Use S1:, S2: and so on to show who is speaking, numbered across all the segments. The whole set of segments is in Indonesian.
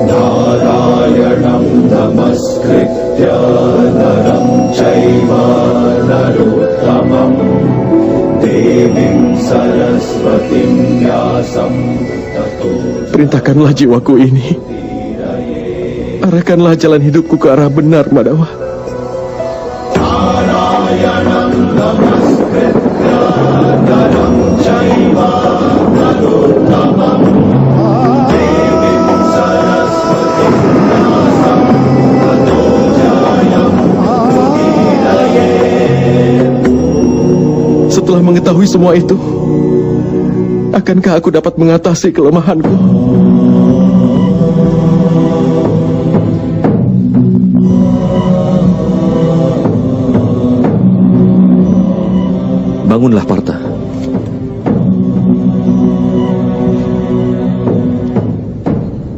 S1: Narayanam namaskritya naram chaiva narottamam devim saraswatim vyasam tato.
S2: Perintahkanlah jiwaku ini, arahkanlah jalan hidupku ke arah benar, Madawa.
S1: Narayanam namaskritya naram chaiva narottamam devim saraswatim vyasam tato jayam udiraye.
S2: Setelah mengetahui semua itu, akankah aku dapat mengatasi kelemahanku?
S3: Bangunlah, Partha.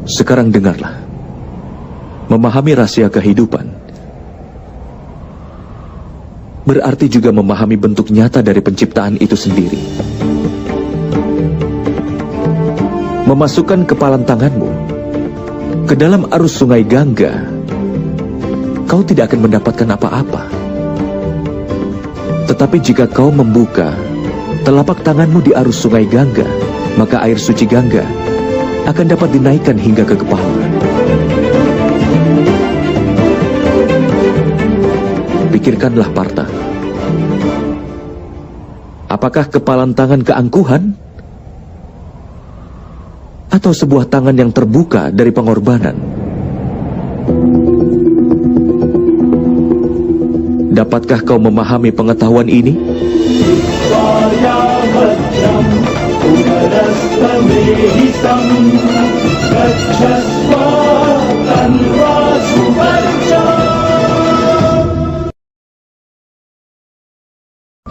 S3: Sekarang dengarlah. Memahami rahasia kehidupan berarti juga memahami bentuk nyata dari penciptaan itu sendiri. Memasukkan kepalan tanganmu ke dalam arus sungai Gangga, kau tidak akan mendapatkan apa-apa. Tetapi jika kau membuka telapak tanganmu di arus sungai Gangga, maka air suci Gangga akan dapat dinaikkan hingga ke kepala. Pikirkanlah, Partha. Apakah kepalan tangan keangkuhan? Atau sebuah tangan yang terbuka dari pengorbanan? Dapatkah kau memahami pengetahuan ini?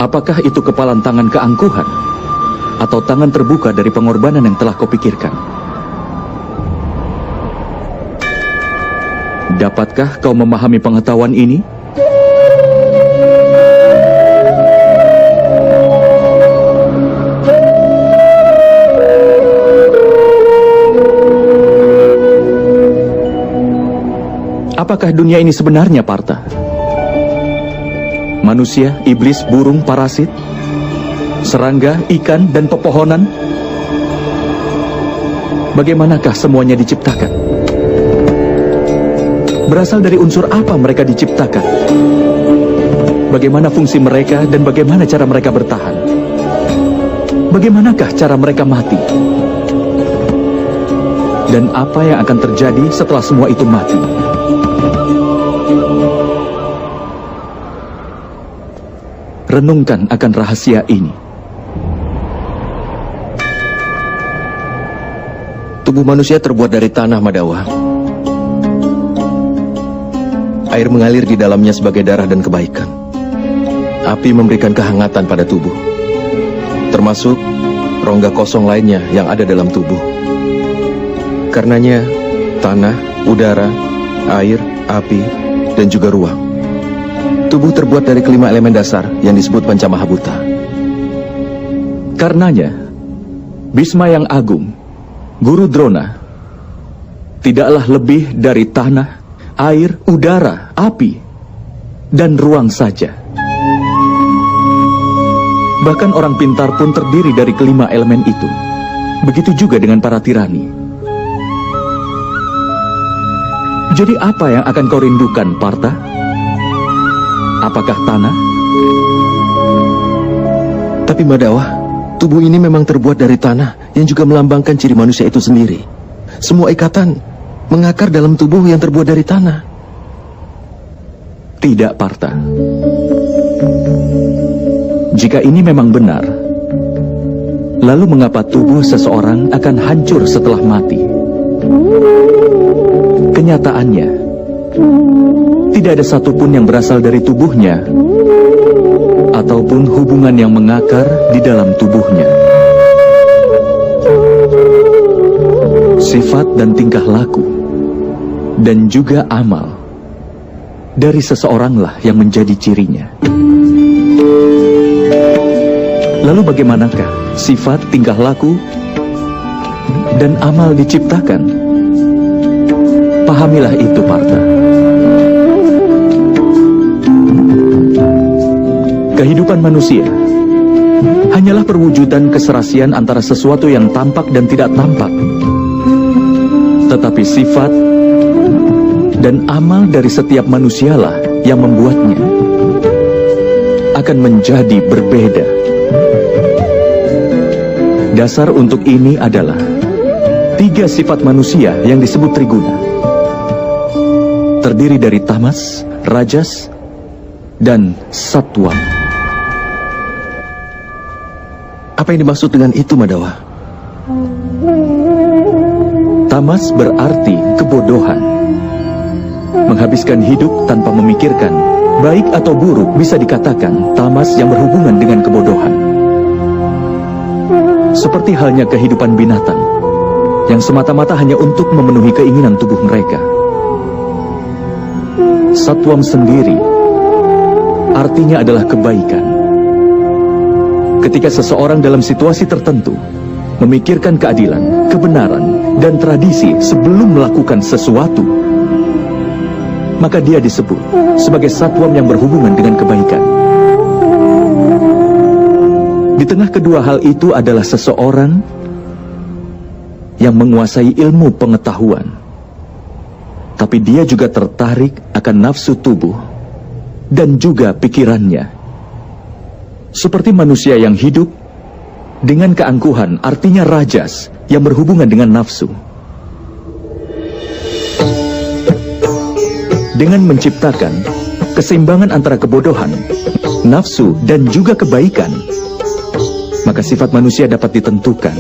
S3: Apakah itu kepalan tangan keangkuhan? Atau tangan terbuka dari pengorbanan yang telah kau pikirkan? Dapatkah kau memahami pengetahuan ini? Apakah dunia ini sebenarnya, Partha? Manusia, iblis, burung, parasit, serangga, ikan, dan pepohonan? Bagaimanakah semuanya diciptakan? Berasal dari unsur apa mereka diciptakan? Bagaimana fungsi mereka dan bagaimana cara mereka bertahan? Bagaimanakah cara mereka mati? Dan apa yang akan terjadi setelah semua itu mati? Renungkan akan rahasia ini.
S2: Tubuh manusia terbuat dari tanah, Madawa. Air mengalir di dalamnya sebagai darah dan kebaikan. Api memberikan kehangatan pada tubuh, termasuk rongga kosong lainnya yang ada dalam tubuh. Karenanya, tanah, udara, air, api, dan juga ruang. Tubuh terbuat dari kelima elemen dasar yang disebut Pancamahabhuta.
S3: Karenanya, Bhisma yang agung, Guru Drona, tidaklah lebih dari tanah, air, udara, api, dan ruang saja. Bahkan orang pintar pun terdiri dari kelima elemen itu. Begitu juga dengan para tirani. Jadi apa yang akan kau rindukan, Partha? Apakah tanah?
S2: Tapi Madawa, tubuh ini memang terbuat dari tanah yang juga melambangkan ciri manusia itu sendiri. Semua ikatan mengakar dalam tubuh yang terbuat dari tanah.
S3: Tidak, Partha. Jika ini memang benar, lalu mengapa tubuh seseorang akan hancur setelah mati? Kenyataannya, tidak ada satupun yang berasal dari tubuhnya ataupun hubungan yang mengakar di dalam tubuhnya. Sifat dan tingkah laku dan juga amal dari seseoranglah yang menjadi cirinya. Lalu bagaimanakah sifat, tingkah laku, dan amal diciptakan? Pahamilah itu, Partha. Kehidupan manusia hanyalah perwujudan keserasian antara sesuatu yang tampak dan tidak tampak. Tetapi sifat dan amal dari setiap manusialah yang membuatnya akan menjadi berbeda. Dasar untuk ini adalah 3 sifat manusia yang disebut triguna. Terdiri dari tamas, rajas, dan sattwa.
S2: Apa yang dimaksud dengan itu, Madawa?
S3: Tamas berarti kebodohan. Menghabiskan hidup tanpa memikirkan, baik atau buruk bisa dikatakan tamas yang berhubungan dengan kebodohan. Seperti halnya kehidupan binatang, yang semata-mata hanya untuk memenuhi keinginan tubuh mereka. Sattwam sendiri artinya adalah kebaikan. Ketika seseorang dalam situasi tertentu memikirkan keadilan, kebenaran, dan tradisi sebelum melakukan sesuatu, maka dia disebut sebagai sattwam yang berhubungan dengan kebaikan. Di tengah kedua hal itu adalah seseorang yang menguasai ilmu pengetahuan, tapi dia juga tertarik akan nafsu tubuh dan juga pikirannya. Seperti manusia yang hidup dengan keangkuhan, artinya rajas yang berhubungan dengan nafsu. Dengan menciptakan keseimbangan antara kebodohan, nafsu, dan juga kebaikan, maka sifat manusia dapat ditentukan.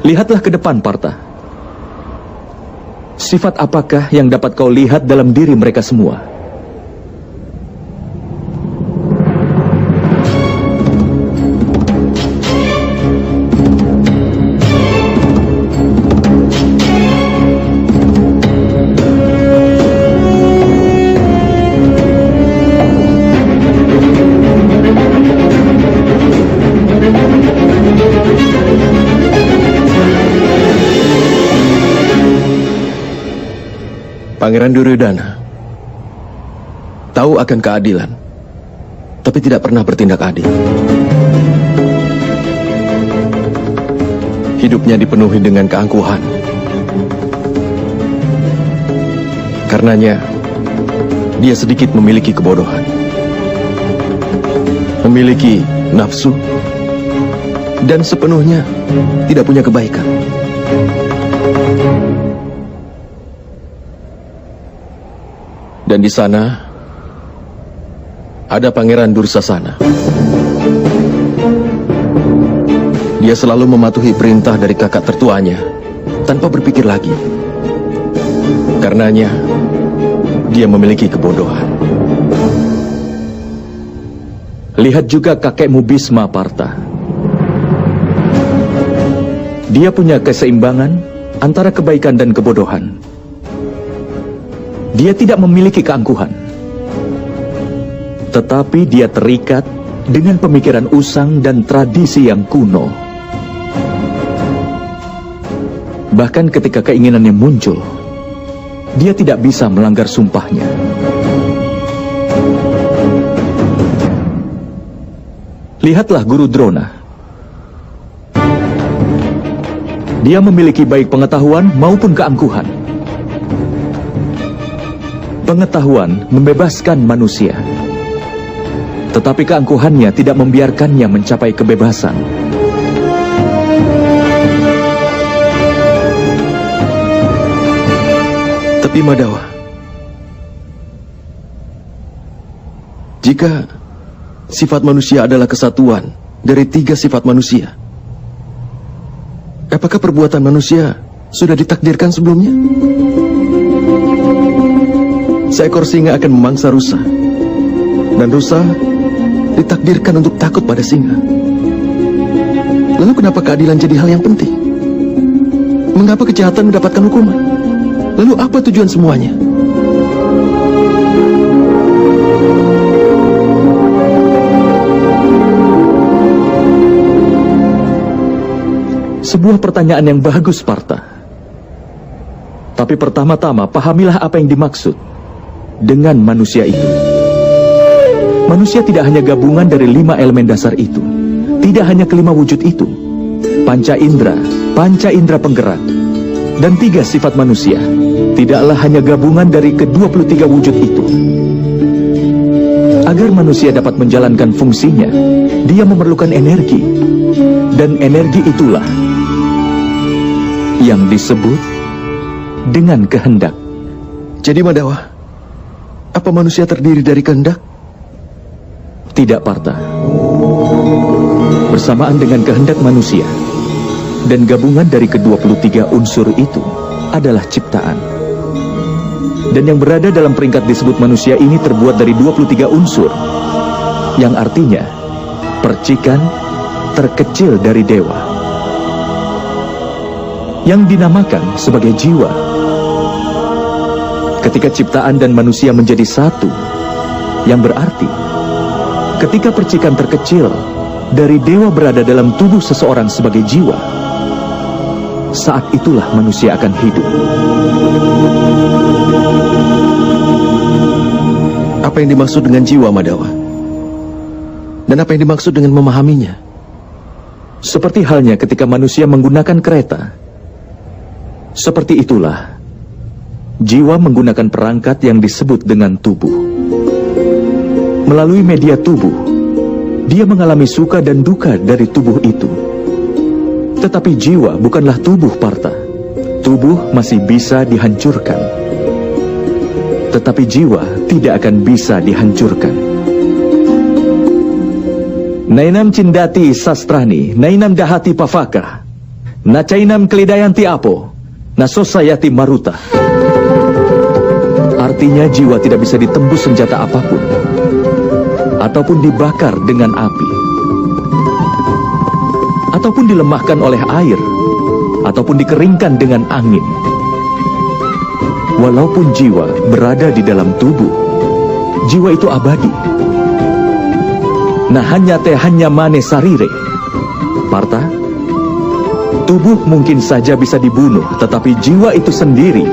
S3: Lihatlah ke depan, Partha. Sifat apakah yang dapat kau lihat dalam diri mereka semua?
S2: Pangeran Duryodhana tahu akan keadilan, tapi tidak pernah bertindak adil. Hidupnya dipenuhi dengan keangkuhan. Karenanya, dia sedikit memiliki kebodohan, memiliki nafsu, dan sepenuhnya tidak punya kebaikan. Dan di sana ada Pangeran Dursasana. Dia selalu mematuhi perintah dari kakak tertuanya tanpa berpikir lagi. Karenanya, dia memiliki kebodohan.
S3: Lihat juga kakekmu Bhisma, Partha. Dia punya keseimbangan antara kebaikan dan kebodohan. Dia tidak memiliki keangkuhan, tetapi dia terikat dengan pemikiran usang dan tradisi yang kuno. Bahkan ketika keinginannya muncul, dia tidak bisa melanggar sumpahnya. Lihatlah Guru Drona. Dia memiliki baik pengetahuan maupun keangkuhan. Pengetahuan membebaskan manusia, tetapi keangkuhannya tidak membiarkannya mencapai kebebasan.
S2: Tapi Madawa, jika sifat manusia adalah kesatuan dari 3 sifat manusia, apakah perbuatan manusia sudah ditakdirkan sebelumnya? Seekor singa akan memangsa rusa, dan rusa ditakdirkan untuk takut pada singa. Lalu kenapa keadilan jadi hal yang penting? Mengapa kejahatan mendapatkan hukuman? Lalu apa tujuan semuanya?
S3: Sebuah pertanyaan yang bagus, Partha. Tapi pertama-tama pahamilah apa yang dimaksud dengan manusia itu. Manusia tidak hanya gabungan dari 5 elemen dasar itu, tidak hanya kelima wujud itu, panca indera penggerak, dan 3 sifat manusia, tidaklah hanya gabungan dari ke-23 wujud itu. Agar manusia dapat menjalankan fungsinya, dia memerlukan energi, dan energi itulah yang disebut dengan kehendak.
S2: Jadi Madawa, apa manusia terdiri dari kehendak?
S3: Tidak, Partha. Bersamaan dengan kehendak manusia dan gabungan dari ke-23 unsur itu adalah ciptaan. Dan yang berada dalam peringkat disebut manusia ini terbuat dari 23 unsur, yang artinya percikan terkecil dari dewa, yang dinamakan sebagai jiwa. Ketika ciptaan dan manusia menjadi satu, yang berarti ketika percikan terkecil dari dewa berada dalam tubuh seseorang sebagai jiwa, saat itulah manusia akan hidup.
S2: Apa yang dimaksud dengan jiwa, Madawa? Dan apa yang dimaksud dengan memahaminya?
S3: Seperti halnya ketika manusia menggunakan kereta. Seperti itulah jiwa menggunakan perangkat yang disebut dengan tubuh. Melalui media tubuh, dia mengalami suka dan duka dari tubuh itu. Tetapi jiwa bukanlah tubuh, Partha. Tubuh masih bisa dihancurkan, tetapi jiwa tidak akan bisa dihancurkan. Nainam cindati sastrani, nainam dahati pavaka, nacainam kelidayanti apo, nasosayati maruta. Artinya jiwa tidak bisa ditembus senjata apapun, ataupun dibakar dengan api, ataupun dilemahkan oleh air, ataupun dikeringkan dengan angin. Walaupun jiwa berada di dalam tubuh, jiwa itu abadi. Nah hanya mane sarire. Partha, tubuh mungkin saja bisa dibunuh, tetapi jiwa itu sendiri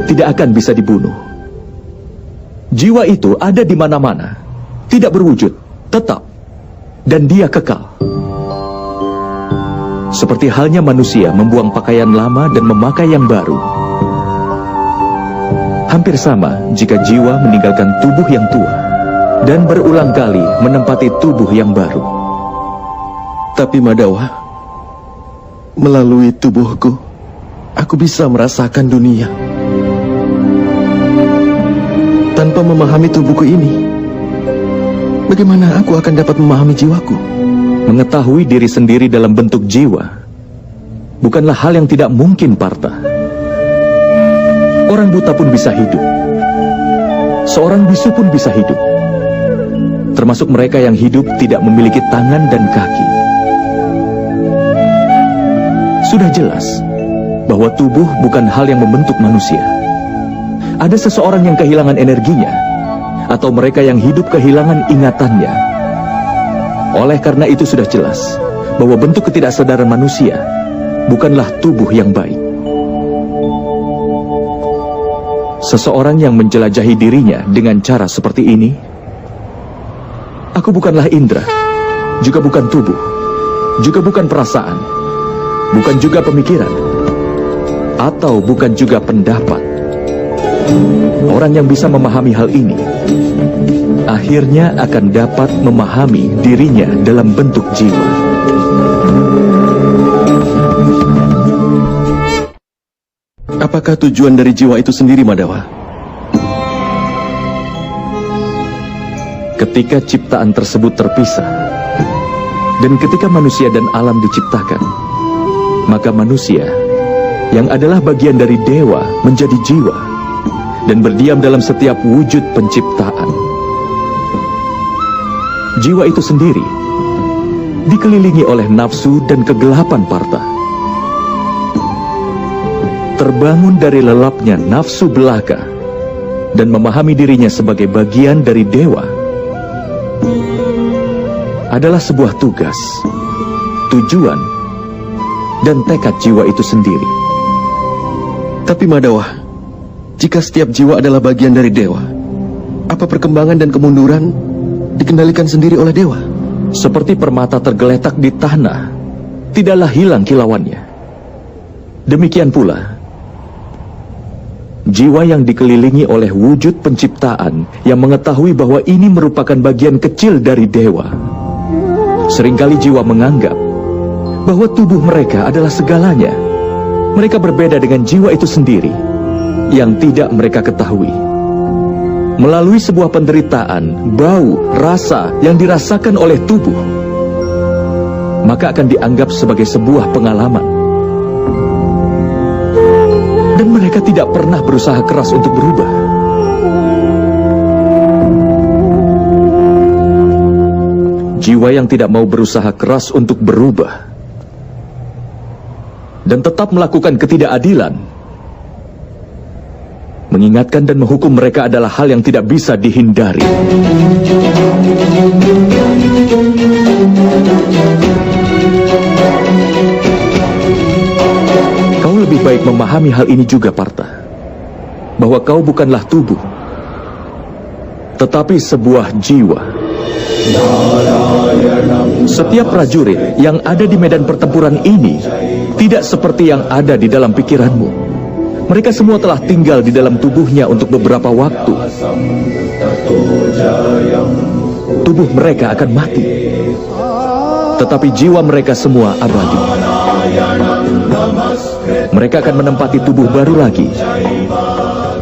S3: tidak akan bisa dibunuh. Jiwa itu ada di mana-mana, tidak berwujud, tetap, dan dia kekal. Seperti halnya manusia membuang pakaian lama dan memakai yang baru. Hampir sama jika jiwa meninggalkan tubuh yang tua dan berulang kali menempati tubuh yang baru.
S2: Tapi Madawa, melalui tubuhku, aku bisa merasakan dunia. Tanpa memahami tubuhku ini, bagaimana aku akan dapat memahami jiwaku?
S3: Mengetahui diri sendiri dalam bentuk jiwa bukanlah hal yang tidak mungkin, Partha. Orang buta pun bisa hidup. Seorang bisu pun bisa hidup. Termasuk mereka yang hidup tidak memiliki tangan dan kaki. Sudah jelas bahwa tubuh bukan hal yang membentuk manusia. Ada seseorang yang kehilangan energinya, atau mereka yang hidup kehilangan ingatannya. Oleh karena itu sudah jelas bahwa bentuk ketidaksadaran manusia bukanlah tubuh yang baik. Seseorang yang menjelajahi dirinya dengan cara seperti ini, aku bukanlah indera, juga bukan tubuh, juga bukan perasaan, bukan juga pemikiran, atau bukan juga pendapat. Orang yang bisa memahami hal ini akhirnya akan dapat memahami dirinya dalam bentuk jiwa.
S2: Apakah tujuan dari jiwa itu sendiri, Madawa?
S3: Ketika ciptaan tersebut terpisah, dan ketika manusia dan alam diciptakan, maka manusia yang adalah bagian dari dewa menjadi jiwa dan berdiam dalam setiap wujud penciptaan. Jiwa itu sendiri dikelilingi oleh nafsu dan kegelapan, Partha. Terbangun dari lelapnya nafsu belaka dan memahami dirinya sebagai bagian dari dewa adalah sebuah tugas, tujuan, dan tekad jiwa itu sendiri.
S2: Tapi Madawa, jika setiap jiwa adalah bagian dari dewa, apa perkembangan dan kemunduran dikendalikan sendiri oleh dewa?
S3: Seperti permata tergeletak di tanah, tidaklah hilang kilauannya. Demikian pula, jiwa yang dikelilingi oleh wujud penciptaan yang mengetahui bahwa ini merupakan bagian kecil dari dewa. Seringkali jiwa menganggap bahwa tubuh mereka adalah segalanya. Mereka berbeda dengan jiwa itu sendiri yang tidak mereka ketahui. Melalui sebuah penderitaan, bau, rasa yang dirasakan oleh tubuh, maka akan dianggap sebagai sebuah pengalaman. Dan mereka tidak pernah berusaha keras untuk berubah. Jiwa yang tidak mau berusaha keras untuk berubah dan tetap melakukan ketidakadilan, mengingatkan dan menghukum mereka adalah hal yang tidak bisa dihindari. Kau lebih baik memahami hal ini juga, Partha, bahwa kau bukanlah tubuh, tetapi sebuah jiwa. Setiap prajurit yang ada di medan pertempuran ini tidak seperti yang ada di dalam pikiranmu. Mereka semua telah tinggal di dalam tubuhnya untuk beberapa waktu. Tubuh mereka akan mati, tetapi jiwa mereka semua abadi. Mereka akan menempati tubuh baru lagi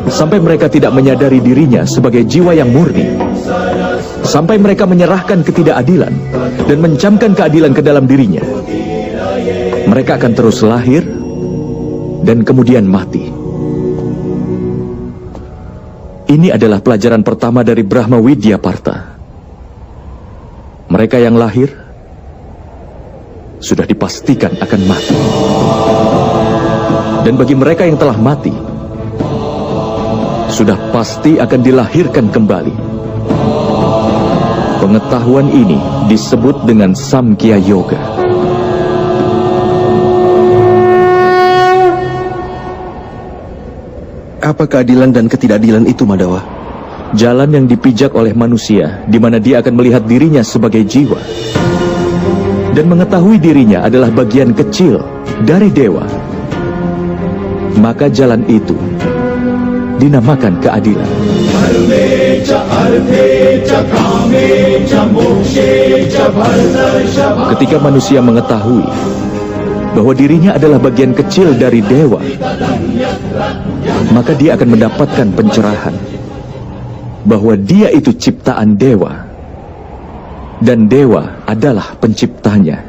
S3: sampai mereka tidak menyadari dirinya sebagai jiwa yang murni, sampai mereka menyerahkan ketidakadilan dan mencamkan keadilan ke dalam dirinya. Mereka akan terus lahir dan kemudian mati. Ini adalah pelajaran pertama dari Brahma Widya, Partha. Mereka yang lahir sudah dipastikan akan mati. Dan bagi mereka yang telah mati, sudah pasti akan dilahirkan kembali. Pengetahuan ini disebut dengan Samkhya Yoga.
S2: Apa keadilan dan ketidakadilan itu, Madawa?
S3: Jalan yang dipijak oleh manusia, di mana dia akan melihat dirinya sebagai jiwa dan mengetahui dirinya adalah bagian kecil dari dewa. Maka jalan itu dinamakan keadilan. Ketika manusia mengetahui bahwa dirinya adalah bagian kecil dari dewa, maka dia akan mendapatkan pencerahan bahwa dia itu ciptaan dewa dan dewa adalah penciptanya.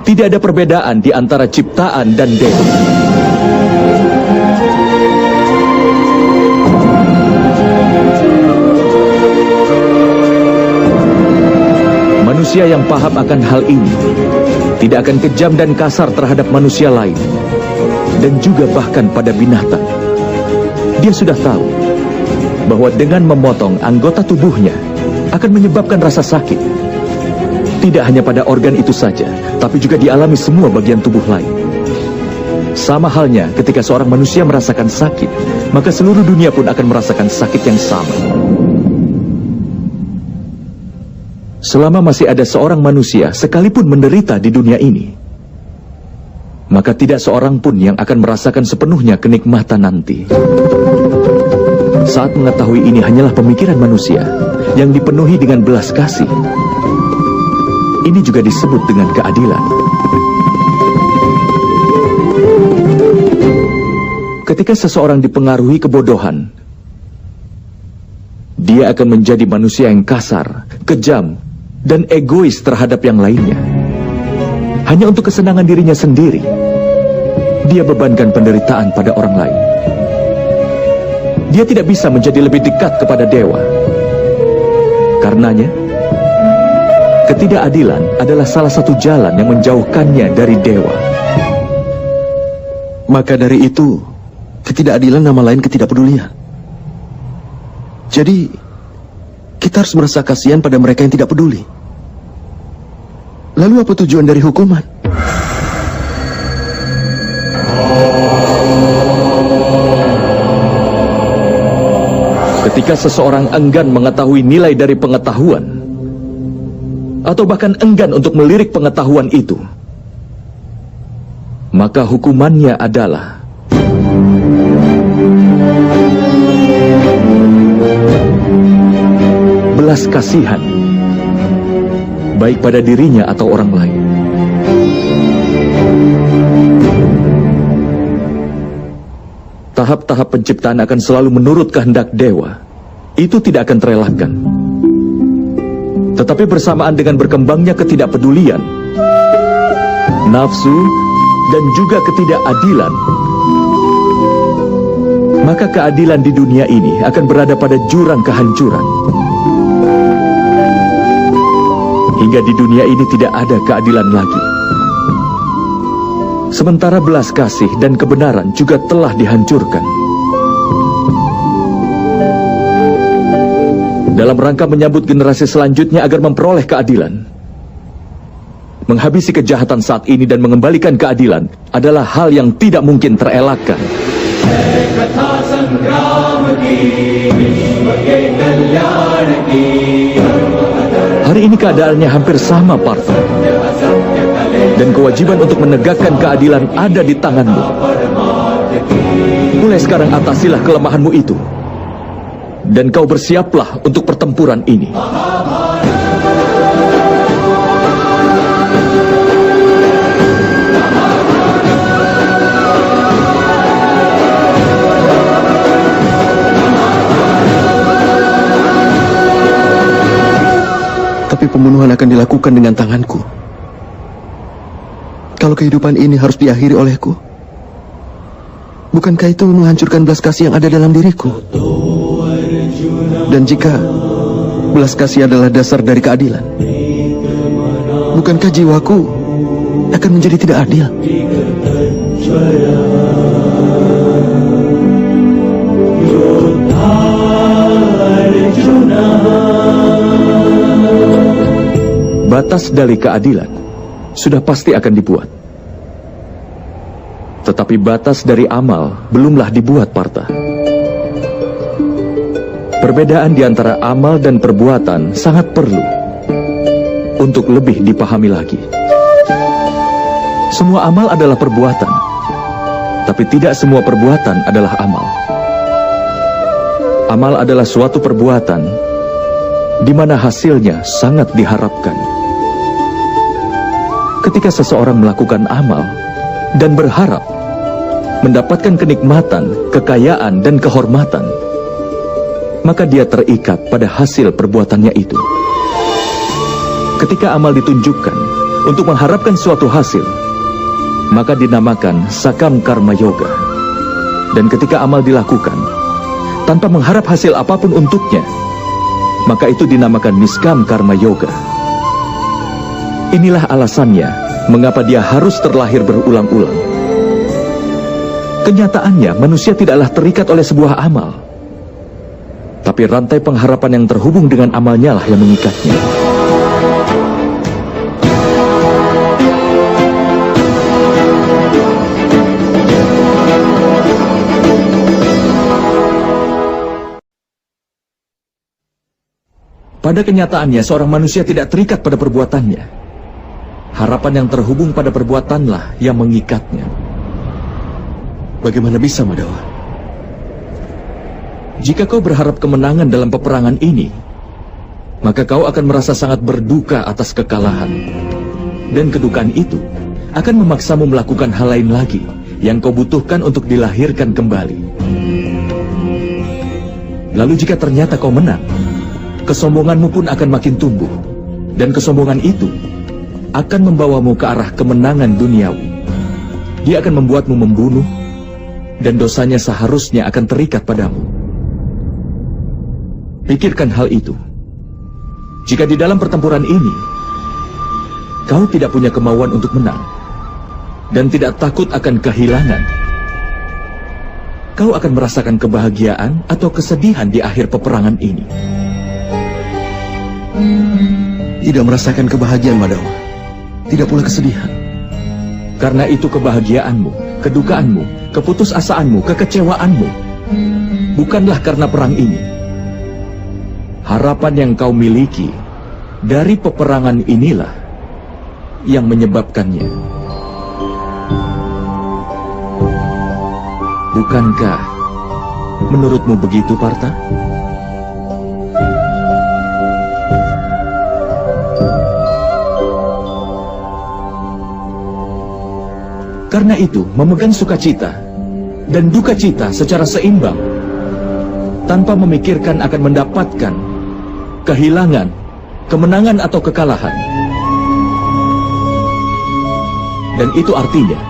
S3: Tidak ada perbedaan di antara ciptaan dan dewa. Manusia yang paham akan hal ini tidak akan kejam dan kasar terhadap manusia lain dan juga bahkan pada binatang. Dia sudah tahu bahwa dengan memotong anggota tubuhnya akan menyebabkan rasa sakit. Tidak hanya pada organ itu saja, tapi juga dialami semua bagian tubuh lain. Sama halnya ketika seorang manusia merasakan sakit, maka seluruh dunia pun akan merasakan sakit yang sama. Selama masih ada seorang manusia sekalipun menderita di dunia ini, maka tidak seorang pun yang akan merasakan sepenuhnya kenikmatan nanti. Saat mengetahui ini hanyalah pemikiran manusia yang dipenuhi dengan belas kasih, ini juga disebut dengan keadilan. Ketika seseorang dipengaruhi kebodohan, dia akan menjadi manusia yang kasar, kejam, dan egois terhadap yang lainnya. Hanya untuk kesenangan dirinya sendiri, dia bebankan penderitaan pada orang lain. Dia tidak bisa menjadi lebih dekat kepada dewa. Karenanya, ketidakadilan adalah salah satu jalan yang menjauhkannya dari dewa.
S2: Maka dari itu, ketidakadilan nama lain ketidakpedulian. Jadi, kita harus merasa kasihan pada mereka yang tidak peduli. Lalu apa tujuan dari hukuman?
S3: Ketika seseorang enggan mengetahui nilai dari pengetahuan, atau bahkan enggan untuk melirik pengetahuan itu, maka hukumannya adalah belas kasihan, baik pada dirinya atau orang lain. Tahap-tahap penciptaan akan selalu menurut kehendak dewa. Itu tidak akan terelakkan. Tetapi bersamaan dengan berkembangnya ketidakpedulian, nafsu, dan juga ketidakadilan, maka keadilan di dunia ini akan berada pada jurang kehancuran. Hingga di dunia ini tidak ada keadilan lagi. Sementara belas kasih dan kebenaran juga telah dihancurkan. Dalam rangka menyambut generasi selanjutnya agar memperoleh keadilan, menghabisi kejahatan saat ini dan mengembalikan keadilan adalah hal yang tidak mungkin terelakkan. Hari ini keadaannya hampir sama, Partha. Dan kewajiban untuk menegakkan keadilan ada di tanganmu. Mulai sekarang atasilah kelemahanmu itu. Dan kau bersiaplah untuk pertempuran ini.
S2: Tapi pembunuhan akan dilakukan dengan tanganku. Kalau kehidupan ini harus diakhiri olehku, bukankah itu menghancurkan belas kasih yang ada dalam diriku? Dan jika belas kasih adalah dasar dari keadilan, bukankah jiwaku akan menjadi tidak adil?
S3: Batas dari keadilan sudah pasti akan dibuat. Tetapi batas dari amal belumlah dibuat, Partha. Perbedaan di antara amal dan perbuatan sangat perlu untuk lebih dipahami lagi. Semua amal adalah perbuatan, tapi tidak semua perbuatan adalah amal. Amal adalah suatu perbuatan di mana hasilnya sangat diharapkan. Ketika seseorang melakukan amal dan berharap mendapatkan kenikmatan, kekayaan, dan kehormatan, maka dia terikat pada hasil perbuatannya itu. Ketika amal ditunjukkan untuk mengharapkan suatu hasil, maka dinamakan sakam karma yoga. Dan ketika amal dilakukan tanpa mengharap hasil apapun untuknya, maka itu dinamakan niskam karma yoga. Inilah alasannya mengapa dia harus terlahir berulang-ulang. Kenyataannya manusia tidaklah terikat oleh sebuah amal, tapi rantai pengharapan yang terhubung dengan amalnya lah yang mengikatnya. Pada kenyataannya seorang manusia tidak terikat pada perbuatannya. Harapan yang terhubung pada perbuatanlah yang mengikatnya.
S2: Bagaimana bisa, Madhawa?
S3: Jika kau berharap kemenangan dalam peperangan ini, maka kau akan merasa sangat berduka atas kekalahan. Dan kedukaan itu akan memaksamu melakukan hal lain lagi yang kau butuhkan untuk dilahirkan kembali. Lalu jika ternyata kau menang, kesombonganmu pun akan makin tumbuh. Dan kesombongan itu akan membawamu ke arah kemenangan duniawi. Dia akan membuatmu membunuh, dan dosanya seharusnya akan terikat padamu. Pikirkan hal itu. Jika di dalam pertempuran ini, kau tidak punya kemauan untuk menang, dan tidak takut akan kehilangan, kau akan merasakan kebahagiaan atau kesedihan di akhir peperangan ini.
S2: Tidak merasakan kebahagiaan, Madhawa. Tidak pula kesedihan.
S3: Karena itu kebahagiaanmu, kedukaanmu, keputusasaanmu, kekecewaanmu bukanlah karena perang ini, harapan yang kau miliki dari peperangan inilah yang menyebabkannya. Bukankah menurutmu begitu, Partha? Karena itu, memegang sukacita dan duka cita secara seimbang, tanpa memikirkan akan mendapatkan kehilangan, kemenangan atau kekalahan. Dan itu artinya,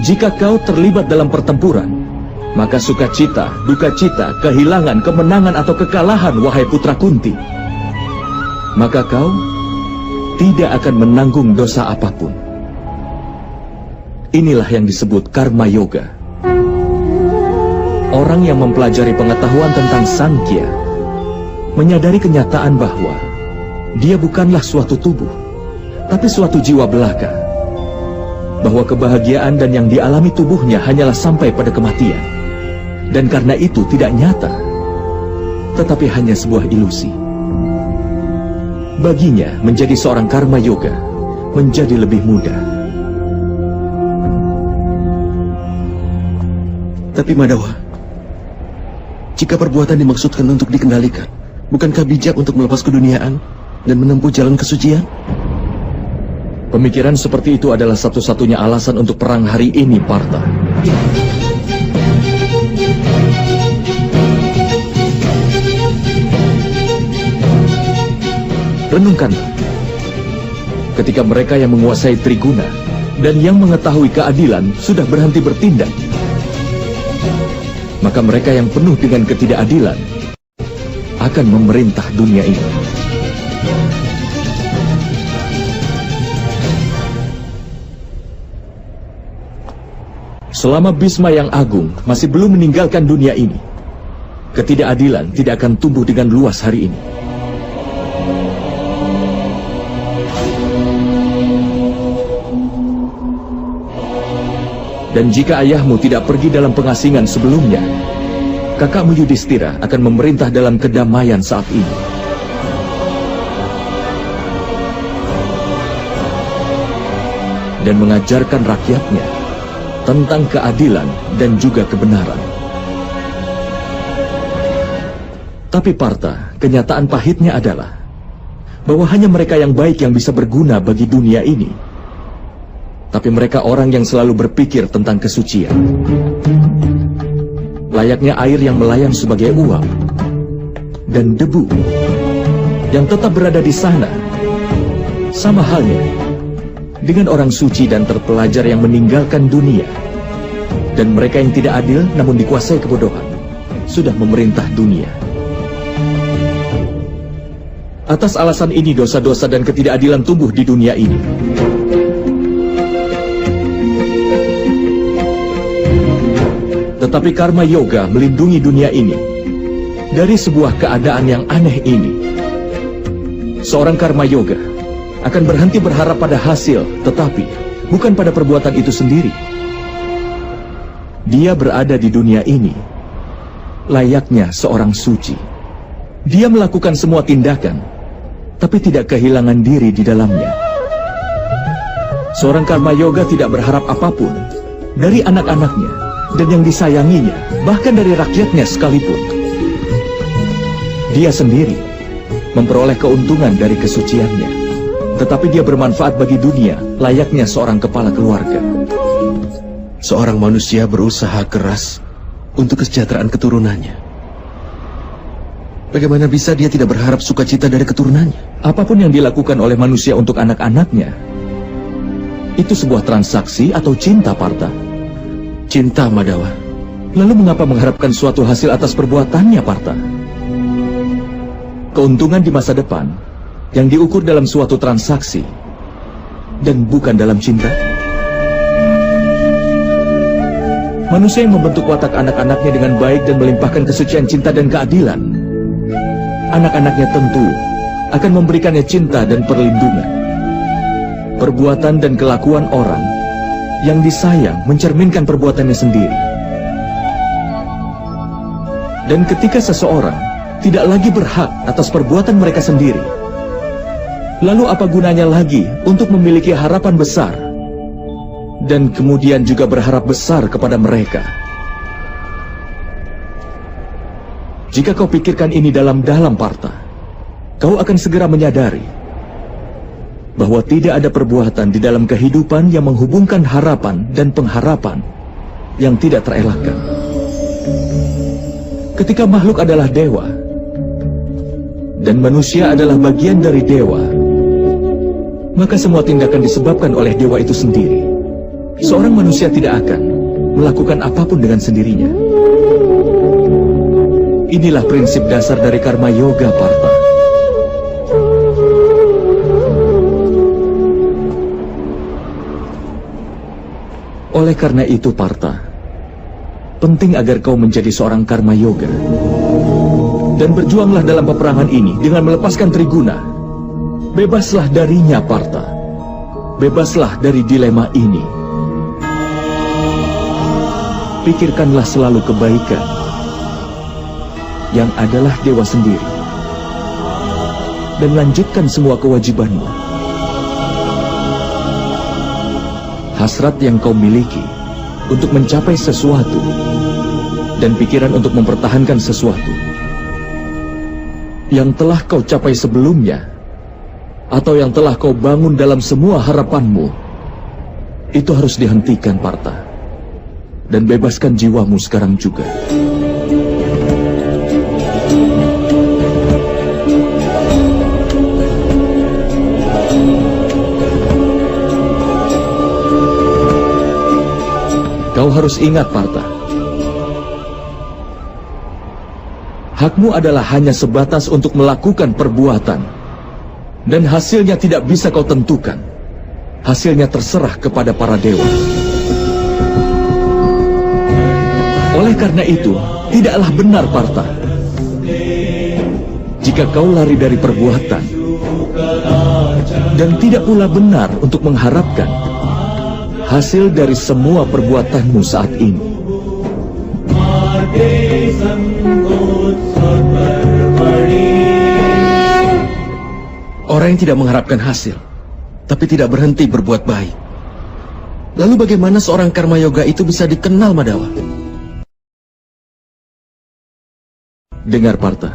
S3: jika kau terlibat dalam pertempuran, maka sukacita, duka cita, kehilangan, kemenangan atau kekalahan, wahai putra Kunti, maka kau tidak akan menanggung dosa apapun. Inilah yang disebut karma yoga. Orang yang mempelajari pengetahuan tentang Sankhya menyadari kenyataan bahwa dia bukanlah suatu tubuh, tapi suatu jiwa belaka. Bahwa kebahagiaan dan yang dialami tubuhnya hanyalah sampai pada kematian. Dan karena itu tidak nyata, tetapi hanya sebuah ilusi. Baginya, menjadi seorang karma yoga menjadi lebih mudah.
S2: Tapi Madawa, jika perbuatan dimaksudkan untuk dikendalikan, bukankah bijak untuk melepas keduniaan dan menempuh jalan kesucian?
S3: Pemikiran seperti itu adalah satu-satunya alasan untuk perang hari ini, Partha. Renungkanlah, ketika mereka yang menguasai Triguna dan yang mengetahui keadilan sudah berhenti bertindak, maka mereka yang penuh dengan ketidakadilan akan memerintah dunia ini. Selama Bhisma yang agung masih belum meninggalkan dunia ini, ketidakadilan tidak akan tumbuh dengan luas hari ini. Dan jika ayahmu tidak pergi dalam pengasingan sebelumnya, kakakmu Yudhistira akan memerintah dalam kedamaian saat ini. Dan mengajarkan rakyatnya tentang keadilan dan juga kebenaran. Tapi Partha, kenyataan pahitnya adalah bahwa hanya mereka yang baik yang bisa berguna bagi dunia ini. Tapi mereka orang yang selalu berpikir tentang kesucian. Layaknya air yang melayang sebagai uap dan debu yang tetap berada di sana. Sama halnya dengan orang suci dan terpelajar yang meninggalkan dunia. Dan mereka yang tidak adil namun dikuasai kebodohan sudah memerintah dunia. Atas alasan ini dosa-dosa dan ketidakadilan tumbuh di dunia ini. Tetapi karma yoga melindungi dunia ini dari sebuah keadaan yang aneh ini. Seorang karma yoga akan berhenti berharap pada hasil, tetapi bukan pada perbuatan itu sendiri. Dia berada di dunia ini layaknya seorang suci. Dia melakukan semua tindakan, tapi tidak kehilangan diri di dalamnya. Seorang karma yoga tidak berharap apapun dari anak-anaknya dan yang disayanginya, bahkan dari rakyatnya sekalipun. Dia sendiri memperoleh keuntungan dari kesuciannya, tetapi dia bermanfaat bagi dunia layaknya seorang kepala keluarga.
S2: Seorang manusia berusaha keras untuk kesejahteraan keturunannya. Bagaimana bisa dia tidak berharap sukacita dari keturunannya?
S3: Apapun yang dilakukan oleh manusia untuk anak-anaknya, itu sebuah transaksi atau cinta, Partha.
S2: Cinta, Madawa.
S3: Lalu mengapa mengharapkan suatu hasil atas perbuatannya, Partha? Keuntungan di masa depan yang diukur dalam suatu transaksi dan bukan dalam cinta. Manusia yang membentuk watak anak-anaknya dengan baik dan melimpahkan kesucian cinta dan keadilan, anak-anaknya tentu akan memberikannya cinta dan perlindungan. Perbuatan dan kelakuan orang yang disayang mencerminkan perbuatannya sendiri. Dan ketika seseorang tidak lagi berhak atas perbuatan mereka sendiri. Lalu apa gunanya lagi untuk memiliki harapan besar dan kemudian juga berharap besar kepada mereka? Jika kau pikirkan ini dalam-dalam, Partha, kau akan segera menyadari bahwa tidak ada perbuatan di dalam kehidupan yang menghubungkan harapan dan pengharapan yang tidak terelakkan. Ketika makhluk adalah dewa dan manusia adalah bagian dari dewa, maka semua tindakan disebabkan oleh dewa itu sendiri. Seorang manusia tidak akan melakukan apapun dengan sendirinya. Inilah prinsip dasar dari karma yoga, Partha. Oleh karena itu, Partha, penting agar kau menjadi seorang karma yoga. Dan berjuanglah dalam peperangan ini dengan melepaskan Triguna. Bebaslah darinya, Partha. Bebaslah dari dilema ini. Pikirkanlah selalu kebaikan yang adalah dewa sendiri, dan lanjutkan semua kewajibanmu. Hasrat yang kau miliki untuk mencapai sesuatu dan pikiran untuk mempertahankan sesuatu yang telah kau capai sebelumnya atau yang telah kau bangun dalam semua harapanmu, itu harus dihentikan, Partha, dan bebaskan jiwamu sekarang juga. Kau harus ingat, Partha, hakmu adalah hanya sebatas untuk melakukan perbuatan, dan hasilnya tidak bisa kau tentukan. Hasilnya terserah kepada para dewa. Oleh karena itu, tidaklah benar, Partha, jika kau lari dari perbuatan, dan tidak pula benar untuk mengharapkan hasil dari semua perbuatanmu saat ini.
S2: Orang yang tidak mengharapkan hasil, tapi tidak berhenti berbuat baik. Lalu bagaimana seorang karma yoga itu bisa dikenal, Madawa?
S3: Dengar, Partha,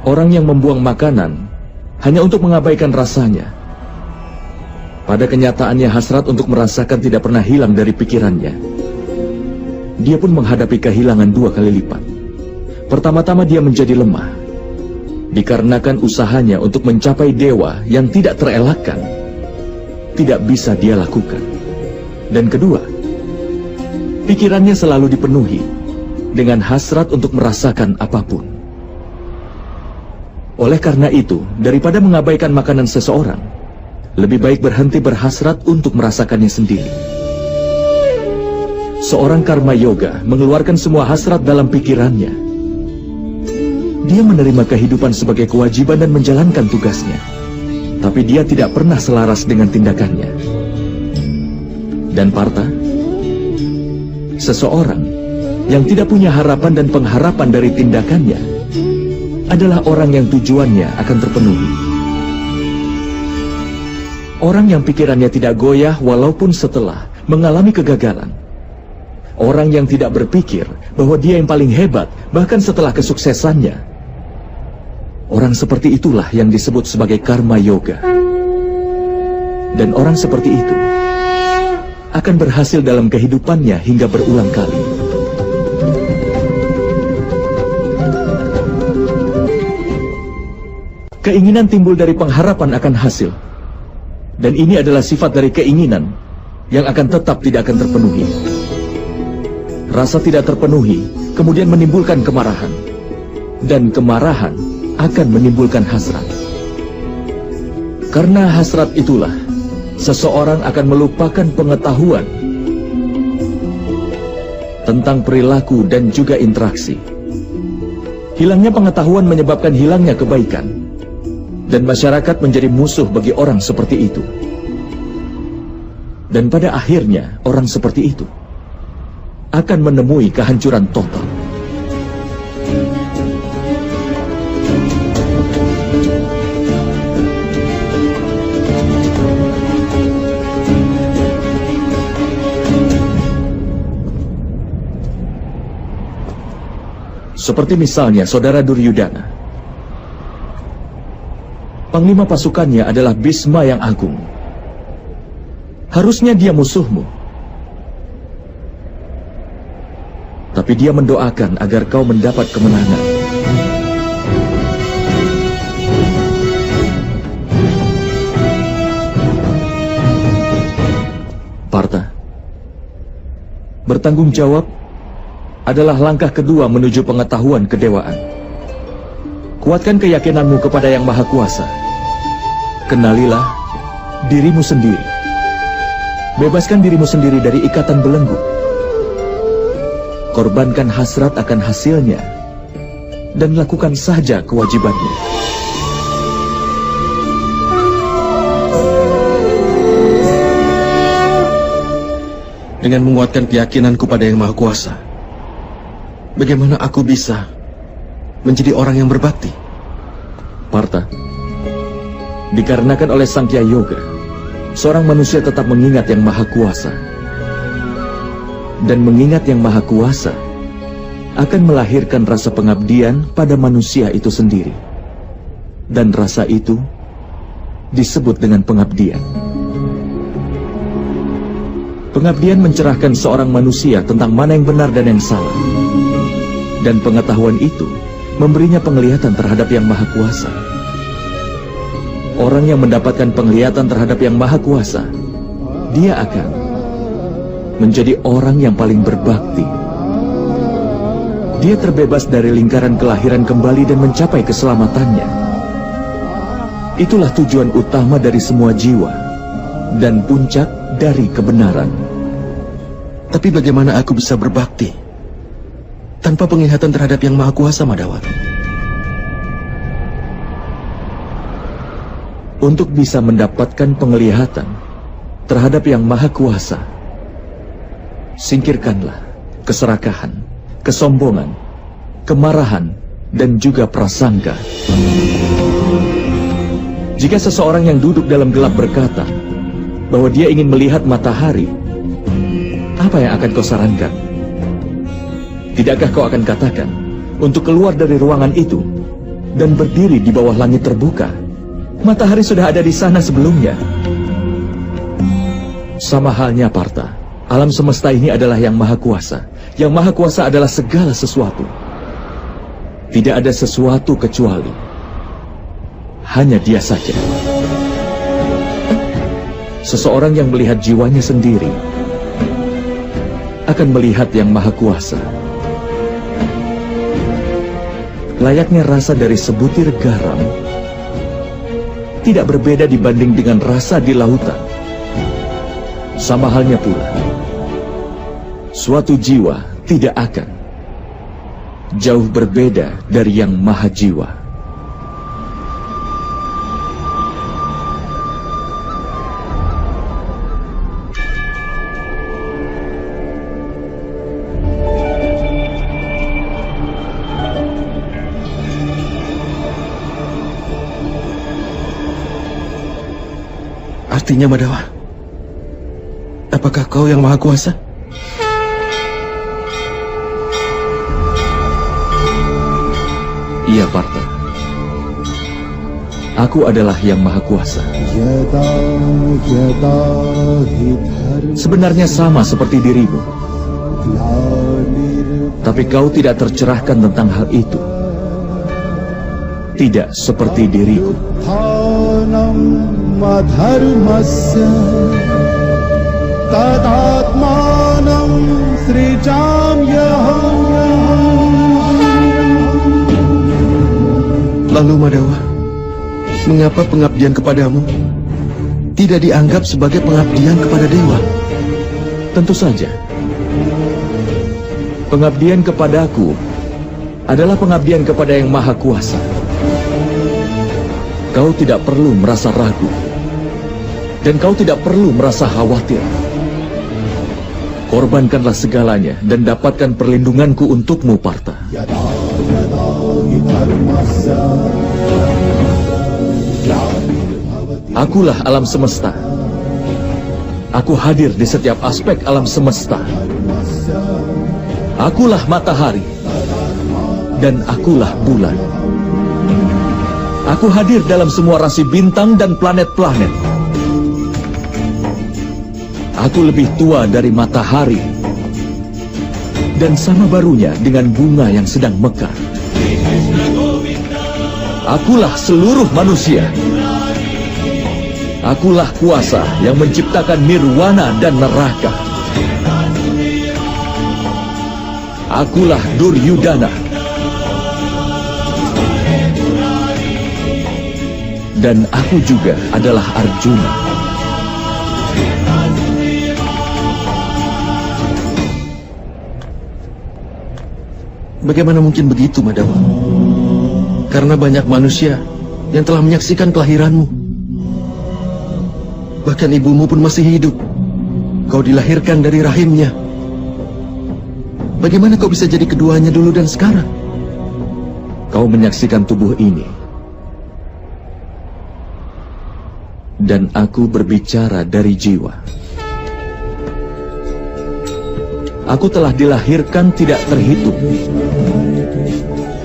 S3: orang yang membuang makanan hanya untuk mengabaikan rasanya, pada kenyataannya hasrat untuk merasakan tidak pernah hilang dari pikirannya. Dia pun menghadapi kehilangan 2 kali lipat. Pertama-tama dia menjadi lemah, dikarenakan usahanya untuk mencapai dewa yang tidak terelakkan tidak bisa dia lakukan. Dan kedua, pikirannya selalu dipenuhi dengan hasrat untuk merasakan apapun. Oleh karena itu, daripada mengabaikan makanan seseorang, lebih baik berhenti berhasrat untuk merasakannya sendiri. Seorang karma yoga mengeluarkan semua hasrat dalam pikirannya. Dia menerima kehidupan sebagai kewajiban dan menjalankan tugasnya. Tapi dia tidak pernah selaras dengan tindakannya. Dan Partha, seseorang yang tidak punya harapan dan pengharapan dari tindakannya adalah orang yang tujuannya akan terpenuhi. Orang yang pikirannya tidak goyah walaupun setelah mengalami kegagalan. Orang yang tidak berpikir bahwa dia yang paling hebat bahkan setelah kesuksesannya. Orang seperti itulah yang disebut sebagai karma yoga. Dan orang seperti itu akan berhasil dalam kehidupannya hingga berulang kali. Keinginan timbul dari pengharapan akan hasil. Dan ini adalah sifat dari keinginan yang akan tetap tidak akan terpenuhi. Rasa tidak terpenuhi kemudian menimbulkan kemarahan. Dan kemarahan akan menimbulkan hasrat. Karena hasrat itulah, seseorang akan melupakan pengetahuan tentang perilaku dan juga interaksi. Hilangnya pengetahuan menyebabkan hilangnya kebaikan. Dan masyarakat menjadi musuh bagi orang seperti itu. Dan pada akhirnya, orang seperti itu akan menemui kehancuran total. Seperti misalnya saudara Duryudana. Panglima pasukannya adalah Bhisma yang agung. Harusnya dia musuhmu. Tapi dia mendoakan agar kau mendapat kemenangan. Partha, bertanggung jawab adalah langkah kedua menuju pengetahuan kedewaan. Kuatkan keyakinanmu kepada Yang Maha Kuasa. Kenalilah dirimu sendiri. Bebaskan dirimu sendiri dari ikatan belenggu. Korbankan hasrat akan hasilnya dan lakukan saja kewajibanmu.
S2: Dengan menguatkan keyakinanku pada Yang Maha Kuasa, bagaimana aku bisa menjadi orang yang berbakti?
S3: Partha, dikarenakan oleh Sankhya Yoga, seorang manusia tetap mengingat Yang Maha Kuasa. Dan mengingat Yang Maha Kuasa akan melahirkan rasa pengabdian pada manusia itu sendiri. Dan rasa itu disebut dengan pengabdian. Pengabdian mencerahkan seorang manusia tentang mana yang benar dan yang salah. Dan pengetahuan itu memberinya penglihatan terhadap Yang Maha Kuasa. Orang yang mendapatkan penglihatan terhadap Yang Maha Kuasa, dia akan menjadi orang yang paling berbakti. Dia terbebas dari lingkaran kelahiran kembali dan mencapai keselamatannya. Itulah tujuan utama dari semua jiwa dan puncak dari kebenaran.
S2: Tapi bagaimana aku bisa berbakti tanpa penglihatan terhadap Yang Maha Kuasa, Madawat?
S3: Untuk bisa mendapatkan penglihatan terhadap Yang Maha Kuasa, singkirkanlah keserakahan, kesombongan, kemarahan, dan juga prasangka. Jika seseorang yang duduk dalam gelap berkata bahwa dia ingin melihat matahari, apa yang akan kau sarankan? Tidakkah kau akan katakan untuk keluar dari ruangan itu dan berdiri di bawah langit terbuka? Matahari sudah ada di sana sebelumnya. Sama halnya, Partha. Alam semesta ini adalah Yang Maha Kuasa. Yang Maha Kuasa adalah segala sesuatu. Tidak ada sesuatu kecuali hanya Dia saja. Seseorang yang melihat jiwanya sendiri akan melihat Yang Maha Kuasa. Layaknya rasa dari sebutir garam tidak berbeda dibanding dengan rasa di lautan. Sama halnya pula, suatu jiwa tidak akan jauh berbeda dari Yang Maha Jiwa.
S2: Artinya, Madawa, apakah kau Yang Maha Kuasa?
S3: Iya, Partha. Aku adalah Yang Maha Kuasa. Sebenarnya sama seperti dirimu. Tapi kau tidak tercerahkan tentang hal itu. Tidak seperti diriku.
S2: Lalu, Madawa, mengapa pengabdian kepadamu tidak dianggap sebagai pengabdian kepada dewa?
S3: Tentu saja. Pengabdian kepadaku adalah pengabdian kepada Yang Maha Kuasa. Kau tidak perlu merasa ragu. Dan kau tidak perlu merasa khawatir. Korbankanlah segalanya dan dapatkan perlindunganku untukmu, Partha. Akulah alam semesta. Aku hadir di setiap aspek alam semesta. Akulah matahari. dan akulah bulan. Aku hadir dalam semua rasi bintang dan planet-planet. Aku lebih tua dari matahari, dan sama barunya dengan bunga yang sedang mekar. Akulah seluruh manusia. Akulah kuasa yang menciptakan nirwana dan neraka. Akulah Duryudana. Dan aku juga adalah Arjuna.
S2: Bagaimana mungkin begitu, Madama? Karena banyak manusia yang telah menyaksikan kelahiranmu. Bahkan ibumu pun masih hidup. Kau dilahirkan dari rahimnya. Bagaimana kau bisa jadi keduanya dulu dan sekarang?
S3: Kau menyaksikan tubuh ini. Dan aku berbicara dari jiwa. Aku telah dilahirkan tidak terhitung.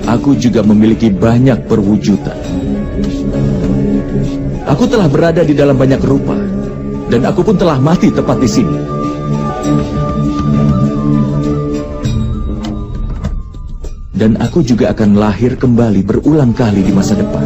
S3: Aku juga memiliki banyak perwujudan. Aku telah berada di dalam banyak rupa, dan aku pun telah mati tepat di sini. Dan aku juga akan lahir kembali berulang kali di masa depan.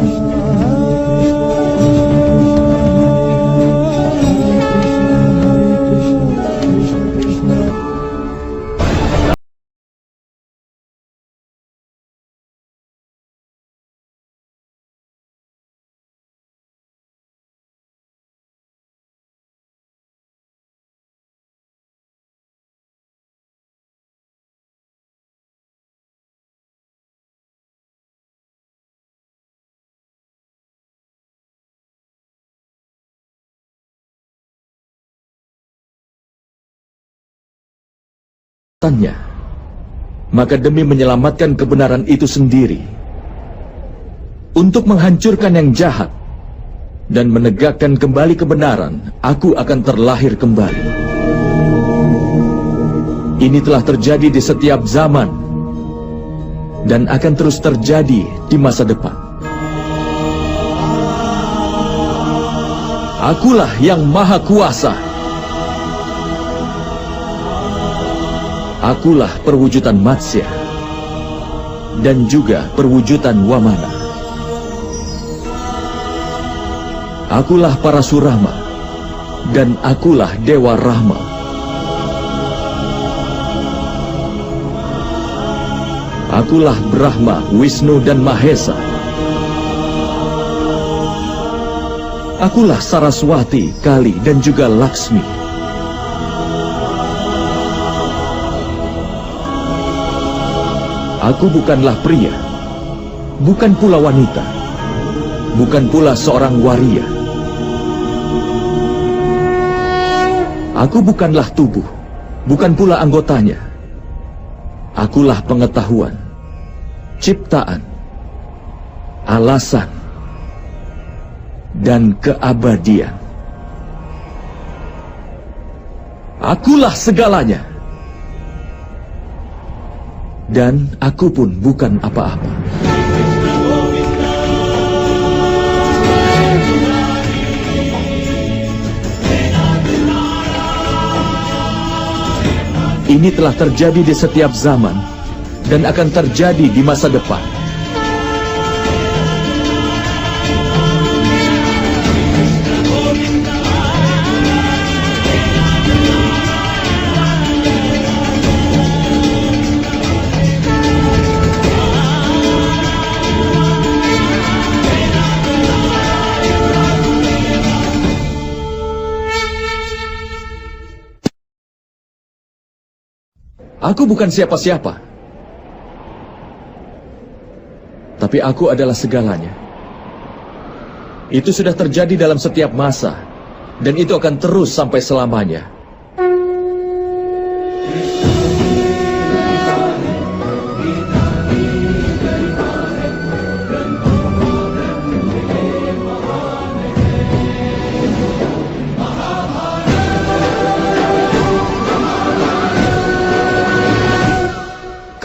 S3: Maka demi menyelamatkan kebenaran itu sendiri, untuk menghancurkan yang jahat dan menegakkan kembali kebenaran, aku akan terlahir kembali. Ini telah terjadi di setiap zaman dan akan terus terjadi di masa depan. Akulah yang maha kuasa. Akulah perwujudan Matsya dan juga perwujudan Wamana. Akulah Parasurama dan akulah Dewa Rahma. Akulah Brahma, Wisnu dan Mahesa. Akulah Saraswati, Kali dan juga Laksmi. Aku bukanlah pria, bukan pula wanita, bukan pula seorang waria. Aku bukanlah tubuh, bukan pula anggotanya. Akulah pengetahuan, ciptaan, alasan, dan keabadian. Akulah segalanya. Dan aku pun bukan apa-apa. Ini telah terjadi di setiap zaman dan akan terjadi di masa depan. Aku bukan siapa-siapa, tapi aku adalah segalanya. Itu sudah terjadi dalam setiap masa, dan itu akan terus sampai selamanya.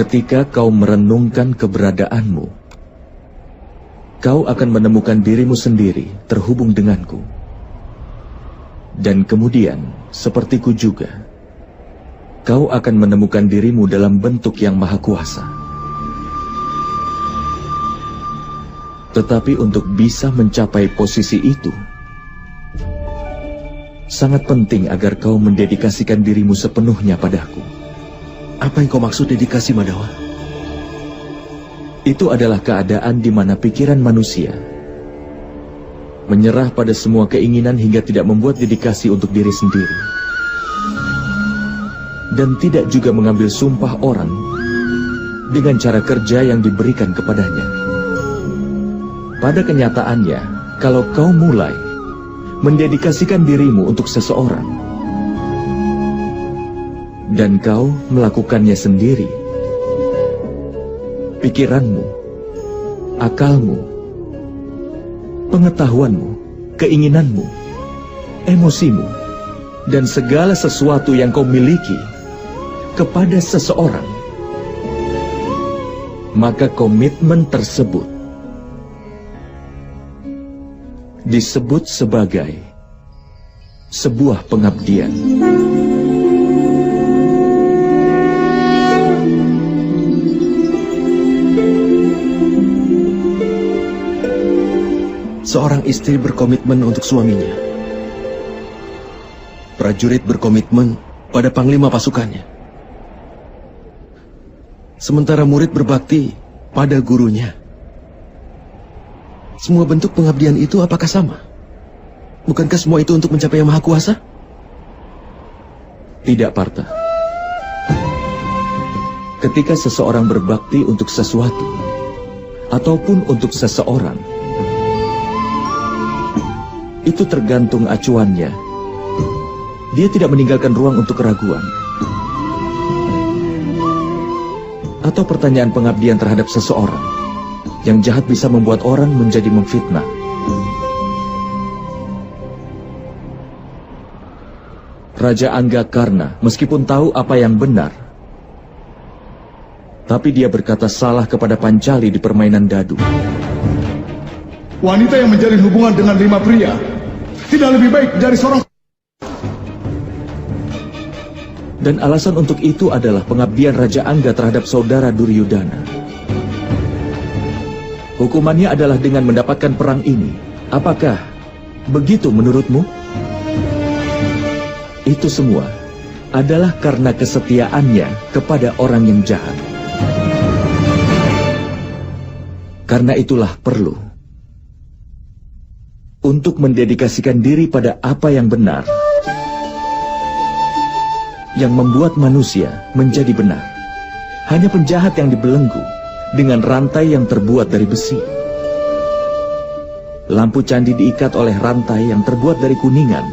S3: Ketika kau merenungkan keberadaanmu, kau akan menemukan dirimu sendiri terhubung denganku. Dan kemudian, sepertiku juga, kau akan menemukan dirimu dalam bentuk yang maha kuasa. Tetapi untuk bisa mencapai posisi itu, sangat penting agar kau mendedikasikan dirimu sepenuhnya padaku.
S2: Apa yang kau maksud dedikasi, Madawa?
S3: Itu adalah keadaan di mana pikiran manusia menyerah pada semua keinginan hingga tidak membuat dedikasi untuk diri sendiri, dan tidak juga mengambil sumpah orang dengan cara kerja yang diberikan kepadanya. Pada kenyataannya, kalau kau mulai mendedikasikan dirimu untuk seseorang, dan kau melakukannya sendiri, pikiranmu, akalmu, pengetahuanmu, keinginanmu, emosimu, dan segala sesuatu yang kau miliki kepada seseorang, maka komitmen tersebut disebut sebagai sebuah pengabdian.
S2: Seorang istri berkomitmen untuk suaminya. Prajurit berkomitmen pada panglima pasukannya. Sementara murid berbakti pada gurunya. Semua bentuk pengabdian itu apakah sama? Bukankah semua itu untuk mencapai yang maha kuasa?
S3: Tidak, Partha. Ketika seseorang berbakti untuk sesuatu, ataupun untuk seseorang, itu tergantung acuannya. Dia tidak meninggalkan ruang untuk keraguan atau pertanyaan pengabdian terhadap seseorang. Yang jahat bisa membuat orang menjadi memfitnah. Raja Anggakarna meskipun tahu apa yang benar, tapi dia berkata salah kepada Pancali di permainan dadu.
S1: Wanita yang menjalin hubungan dengan 5 pria tidak lebih baik dari seorang.
S3: Dan alasan untuk itu adalah pengabdian Raja Angga terhadap saudara Duryudana. Hukumannya adalah dengan mendapatkan perang ini. Apakah begitu menurutmu? Itu semua adalah karena kesetiaannya kepada orang yang jahat. Karena itulah perlu untuk mendedikasikan diri pada apa yang benar, yang membuat manusia menjadi benar. Hanya penjahat yang dibelenggu dengan rantai yang terbuat dari besi. Lampu candi diikat oleh rantai yang terbuat dari kuningan.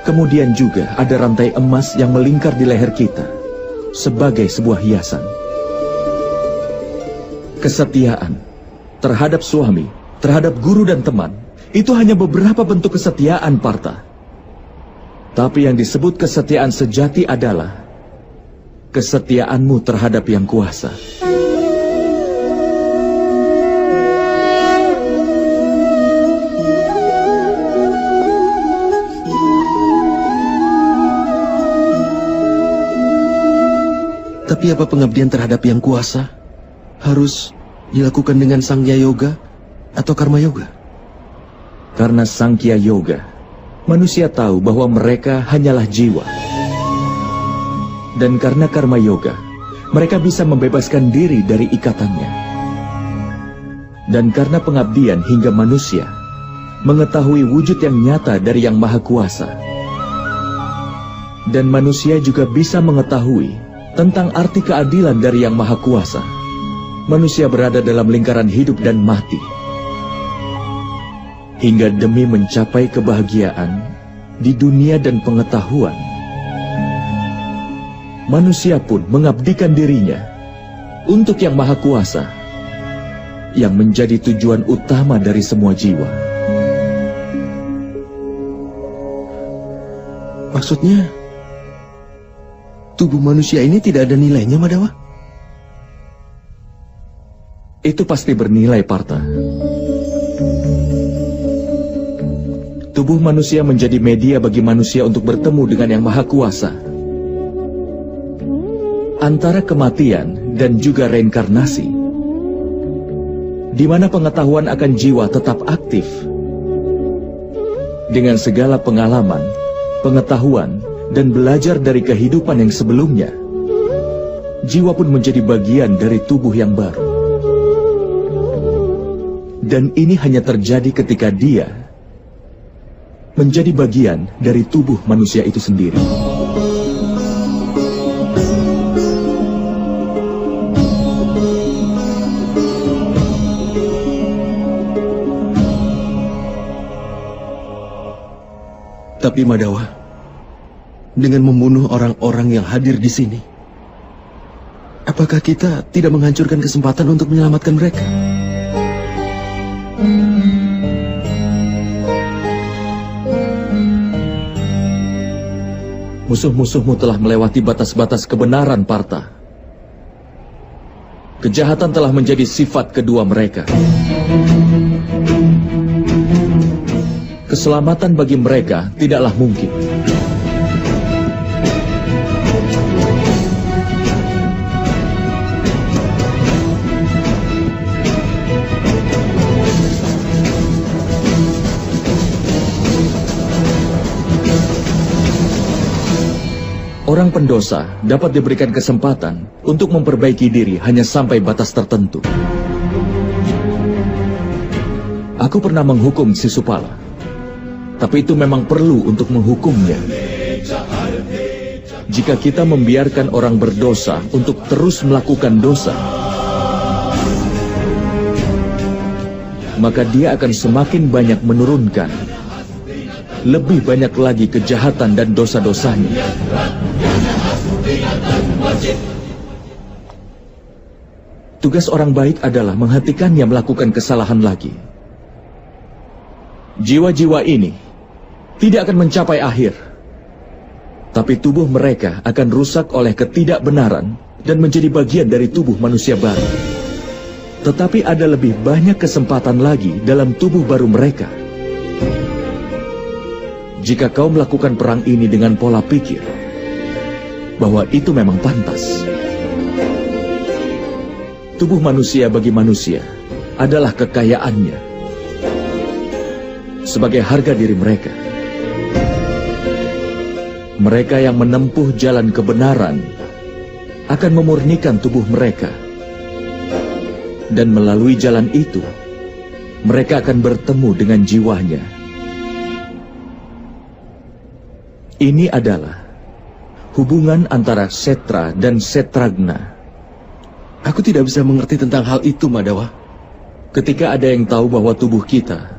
S3: Kemudian juga ada rantai emas yang melingkar di leher kita sebagai sebuah hiasan. Kesetiaan terhadap suami, terhadap guru dan teman, itu hanya beberapa bentuk kesetiaan, Partha. Tapi yang disebut kesetiaan sejati adalah kesetiaanmu terhadap yang kuasa.
S2: Tapi apa pengabdian terhadap yang kuasa harus dilakukan dengan Sangya Yoga atau Karma Yoga?
S3: Karena Sankhya Yoga, manusia tahu bahwa mereka hanyalah jiwa. Dan karena Karma Yoga, mereka bisa membebaskan diri dari ikatannya. Dan karena pengabdian hingga manusia mengetahui wujud yang nyata dari Yang Maha Kuasa. Dan manusia juga bisa mengetahui tentang arti keadilan dari Yang Maha Kuasa. Manusia berada dalam lingkaran hidup dan mati. Hingga demi mencapai kebahagiaan di dunia dan pengetahuan, manusia pun mengabdikan dirinya untuk Yang Maha Kuasa, yang menjadi tujuan utama dari semua jiwa.
S2: Maksudnya,
S4: tubuh manusia ini tidak ada nilainya, Madawa?
S3: Itu pasti bernilai, Partha. Tubuh manusia menjadi media bagi manusia untuk bertemu dengan Yang Maha Kuasa. Antara kematian dan juga reinkarnasi, di mana pengetahuan akan jiwa tetap aktif. Dengan segala pengalaman, pengetahuan, dan belajar dari kehidupan yang sebelumnya, jiwa pun menjadi bagian dari tubuh yang baru. Dan ini hanya terjadi ketika dia menjadi bagian dari tubuh manusia itu sendiri.
S4: Tapi Madawa, dengan membunuh orang-orang yang hadir di sini, apakah kita tidak menghancurkan kesempatan untuk menyelamatkan mereka?
S3: Musuh-musuhmu telah melewati batas-batas kebenaran, Partha. Kejahatan telah menjadi sifat kedua mereka. Keselamatan bagi mereka tidaklah mungkin. Orang pendosa dapat diberikan kesempatan untuk memperbaiki diri hanya sampai batas tertentu. Aku pernah menghukum Sisupala, tapi itu memang perlu untuk menghukumnya. Jika kita membiarkan orang berdosa untuk terus melakukan dosa, maka dia akan semakin banyak menurunkan lebih banyak lagi kejahatan dan dosa-dosanya. Tugas orang baik adalah menghentikannya melakukan kesalahan lagi. Jiwa-jiwa ini tidak akan mencapai akhir, tapi tubuh mereka akan rusak oleh ketidakbenaran dan menjadi bagian dari tubuh manusia baru. Tetapi ada lebih banyak kesempatan lagi dalam tubuh baru mereka. Jika kau melakukan perang ini dengan pola pikir bahwa itu memang pantas, tubuh manusia bagi manusia adalah kekayaannya sebagai harga diri mereka. Mereka yang menempuh jalan kebenaran akan memurnikan tubuh mereka, dan melalui jalan itu mereka akan bertemu dengan jiwanya. Ini adalah hubungan antara Setra dan Setragna.
S4: Aku tidak bisa mengerti tentang hal itu, Madawa.
S3: Ketika ada yang tahu bahwa tubuh kita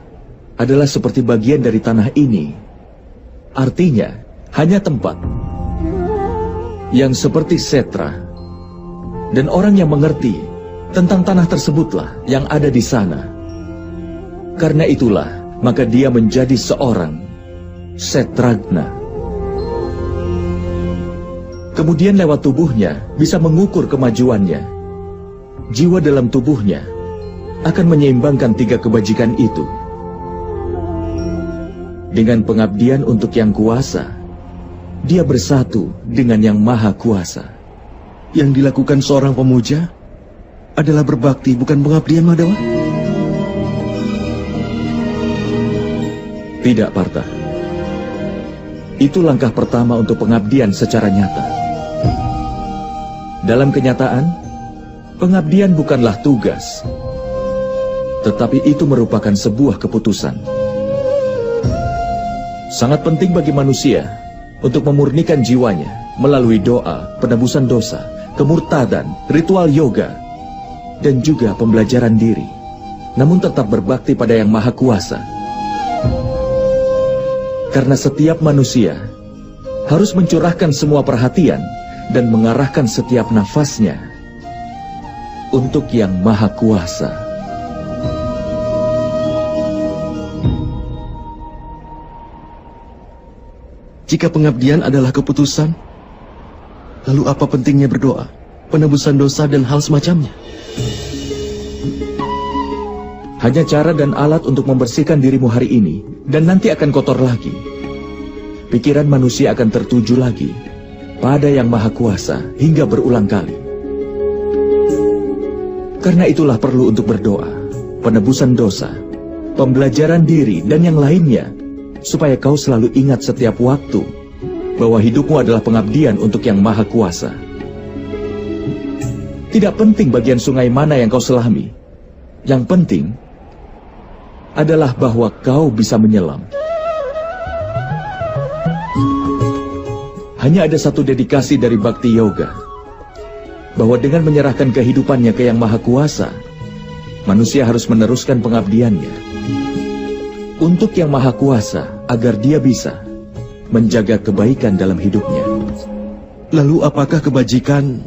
S3: adalah seperti bagian dari tanah ini, artinya hanya tempat yang seperti Setra, dan orang yang mengerti tentang tanah tersebutlah yang ada di sana. Karena itulah, maka dia menjadi seorang Setragna. Kemudian lewat tubuhnya bisa mengukur kemajuannya. Jiwa dalam tubuhnya akan menyeimbangkan 3 kebajikan itu. Dengan pengabdian untuk Yang Kuasa, dia bersatu dengan Yang Maha Kuasa.
S4: Yang dilakukan seorang pemuja adalah berbakti, bukan pengabdian, Madawa?
S3: Tidak, Partha. Itu langkah pertama untuk pengabdian secara nyata. Dalam kenyataan, pengabdian bukanlah tugas, tetapi itu merupakan sebuah keputusan. Sangat penting bagi manusia untuk memurnikan jiwanya melalui doa, penebusan dosa, kemurtadan, ritual yoga, dan juga pembelajaran diri, namun tetap berbakti pada Yang Maha Kuasa. Karena setiap manusia harus mencurahkan semua perhatian dan mengarahkan setiap nafasnya untuk Yang Maha Kuasa.
S4: Jika pengabdian adalah keputusan, Lalu apa pentingnya berdoa, penebusan dosa dan hal semacamnya?
S3: Hanya cara dan alat untuk membersihkan dirimu hari ini, dan nanti akan kotor lagi. Pikiran manusia akan tertuju lagi pada Yang Maha Kuasa hingga berulang kali. Karena itulah perlu untuk berdoa, penebusan dosa, pembelajaran diri, dan yang lainnya, supaya kau selalu ingat setiap waktu bahwa hidupmu adalah pengabdian untuk Yang Maha Kuasa. Tidak penting bagian sungai mana yang kau selami. Yang penting adalah bahwa kau bisa menyelam. Hanya ada satu dedikasi dari Bhakti Yoga, bahwa dengan menyerahkan kehidupannya ke Yang Maha Kuasa, manusia harus meneruskan pengabdiannya untuk Yang Maha Kuasa agar dia bisa menjaga kebaikan dalam hidupnya.
S4: Lalu apakah kebajikan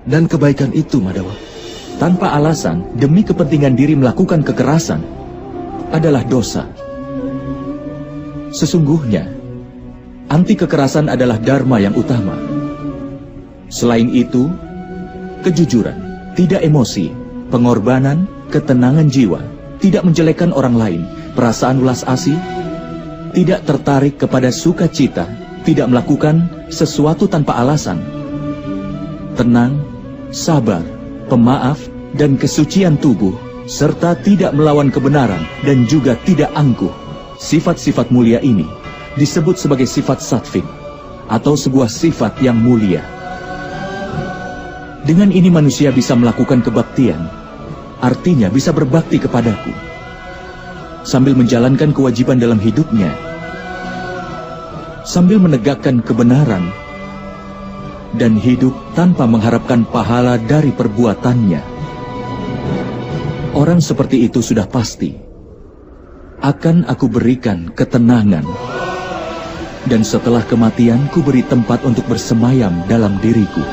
S4: dan kebaikan itu, Madawa?
S3: Tanpa alasan, demi kepentingan diri melakukan kekerasan adalah dosa. Sesungguhnya, anti kekerasan adalah dharma yang utama. Selain itu, kejujuran, tidak emosi, pengorbanan, ketenangan jiwa, tidak menjelekkan orang lain, perasaan welas asih, tidak tertarik kepada sukacita, tidak melakukan sesuatu tanpa alasan, tenang, sabar, pemaaf, dan kesucian tubuh, serta tidak melawan kebenaran dan juga tidak angkuh. Sifat-sifat mulia ini disebut sebagai sifat sattvik, atau sebuah sifat yang mulia. Dengan ini manusia bisa melakukan kebaktian, artinya bisa berbakti kepadaku, sambil menjalankan kewajiban dalam hidupnya, sambil menegakkan kebenaran, dan hidup tanpa mengharapkan pahala dari perbuatannya. Orang seperti itu sudah pasti akan aku berikan ketenangan, dan setelah kematian ku beri tempat untuk bersemayam dalam diriku.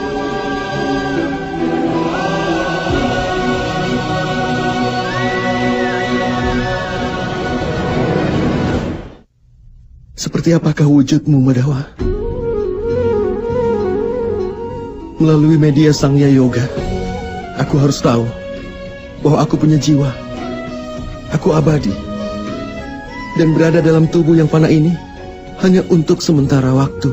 S4: Seperti apakah wujudmu, Madawa? Melalui media Sangya Yoga, aku harus tahu bahwa aku punya jiwa. Aku abadi dan berada dalam tubuh yang fana ini hanya untuk sementara waktu.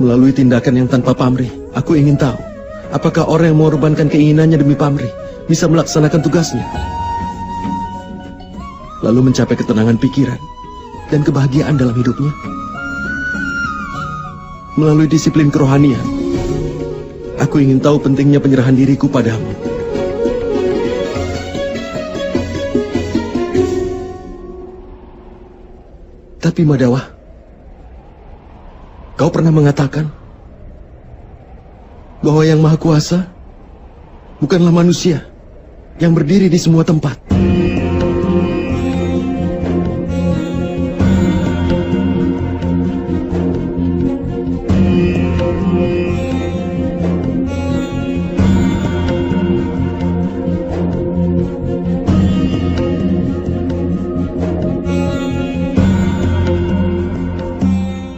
S4: Melalui tindakan yang tanpa pamrih, aku ingin tahu apakah orang yang mengorbankan keinginannya demi pamrih bisa melaksanakan tugasnya, lalu mencapai ketenangan pikiran dan kebahagiaan dalam hidupnya. Melalui disiplin kerohanian, aku ingin tahu pentingnya penyerahan diriku padamu. Tapi Madawa, kau pernah mengatakan bahwa Yang Maha Kuasa bukanlah manusia yang berdiri di semua tempat.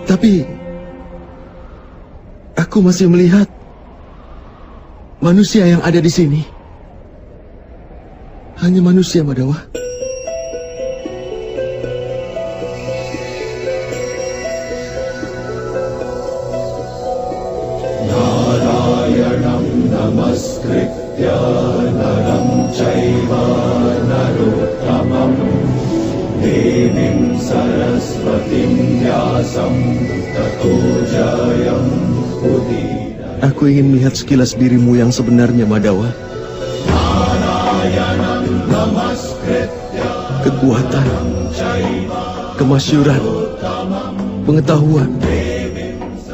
S4: Tapi aku masih melihat manusia yang ada di sini hanya manusia, Madawa.
S5: Narayanam namaskritya naram chaiva narottamam Devim saraswatim vyasam tato jayam udira.
S4: Aku ingin melihat sekilas dirimu yang sebenarnya, Madawa. Kekuatan, kemasyuran, pengetahuan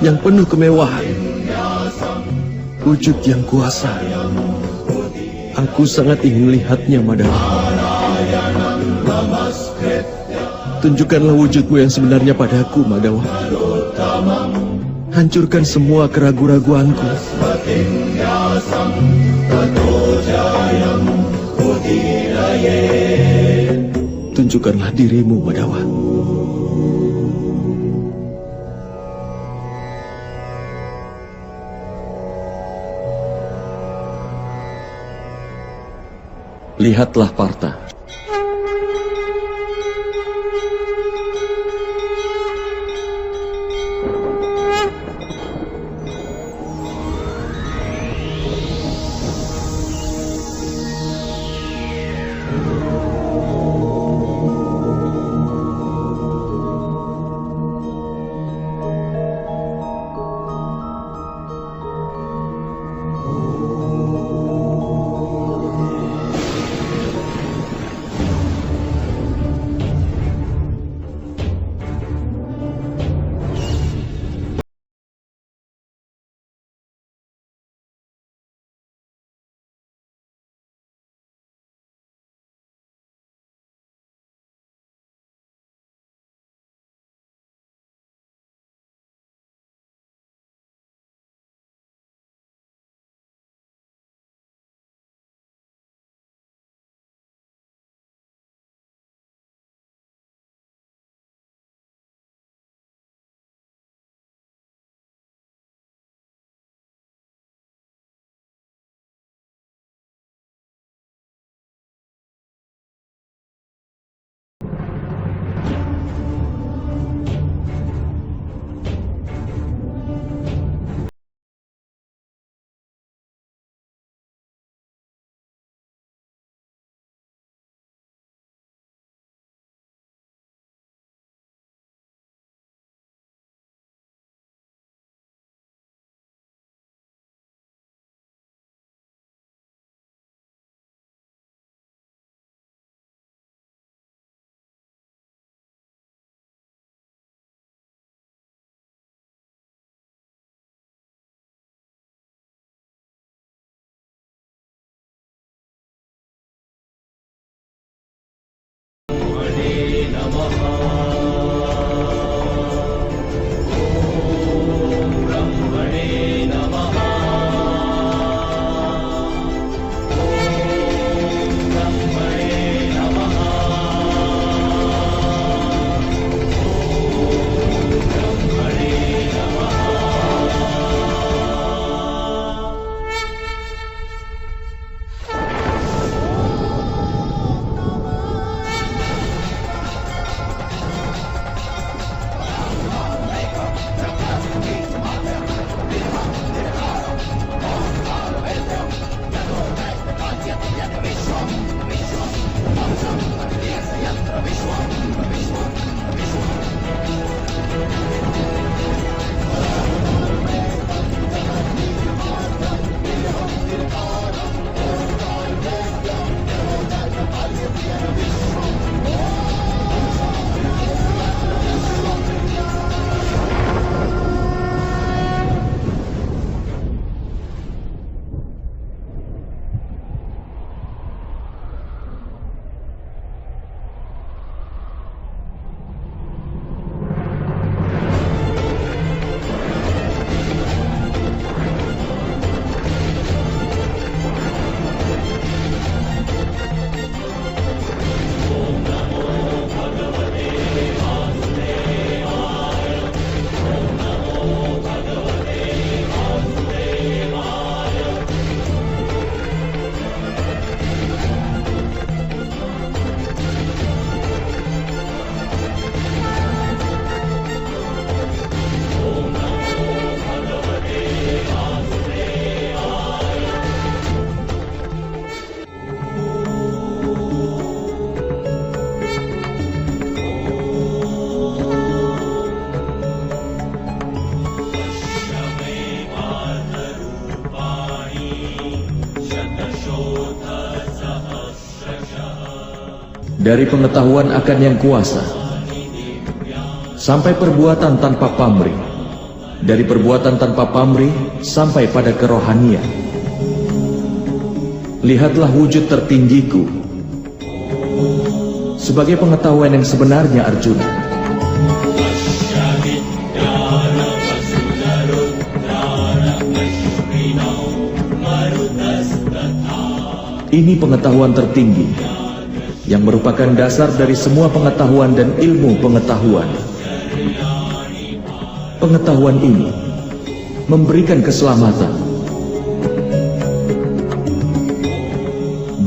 S4: yang penuh kemewahan, wujud yang kuasa. Aku sangat ingin melihatnya, Madawa. Tunjukkanlah wujudmu yang sebenarnya padaku, Madawa. Hancurkan semua keraguan-raguanku. Tunjukkanlah dirimu, Madawa.
S3: Lihatlah Partha. Dari pengetahuan akan Yang Kuasa sampai perbuatan tanpa pamrih, dari perbuatan tanpa pamrih sampai pada kerohanian. Lihatlah wujud tertinggiku sebagai pengetahuan yang sebenarnya, Arjuna. Ini pengetahuan tertinggi yang merupakan dasar dari semua pengetahuan dan ilmu pengetahuan. Pengetahuan ini memberikan keselamatan,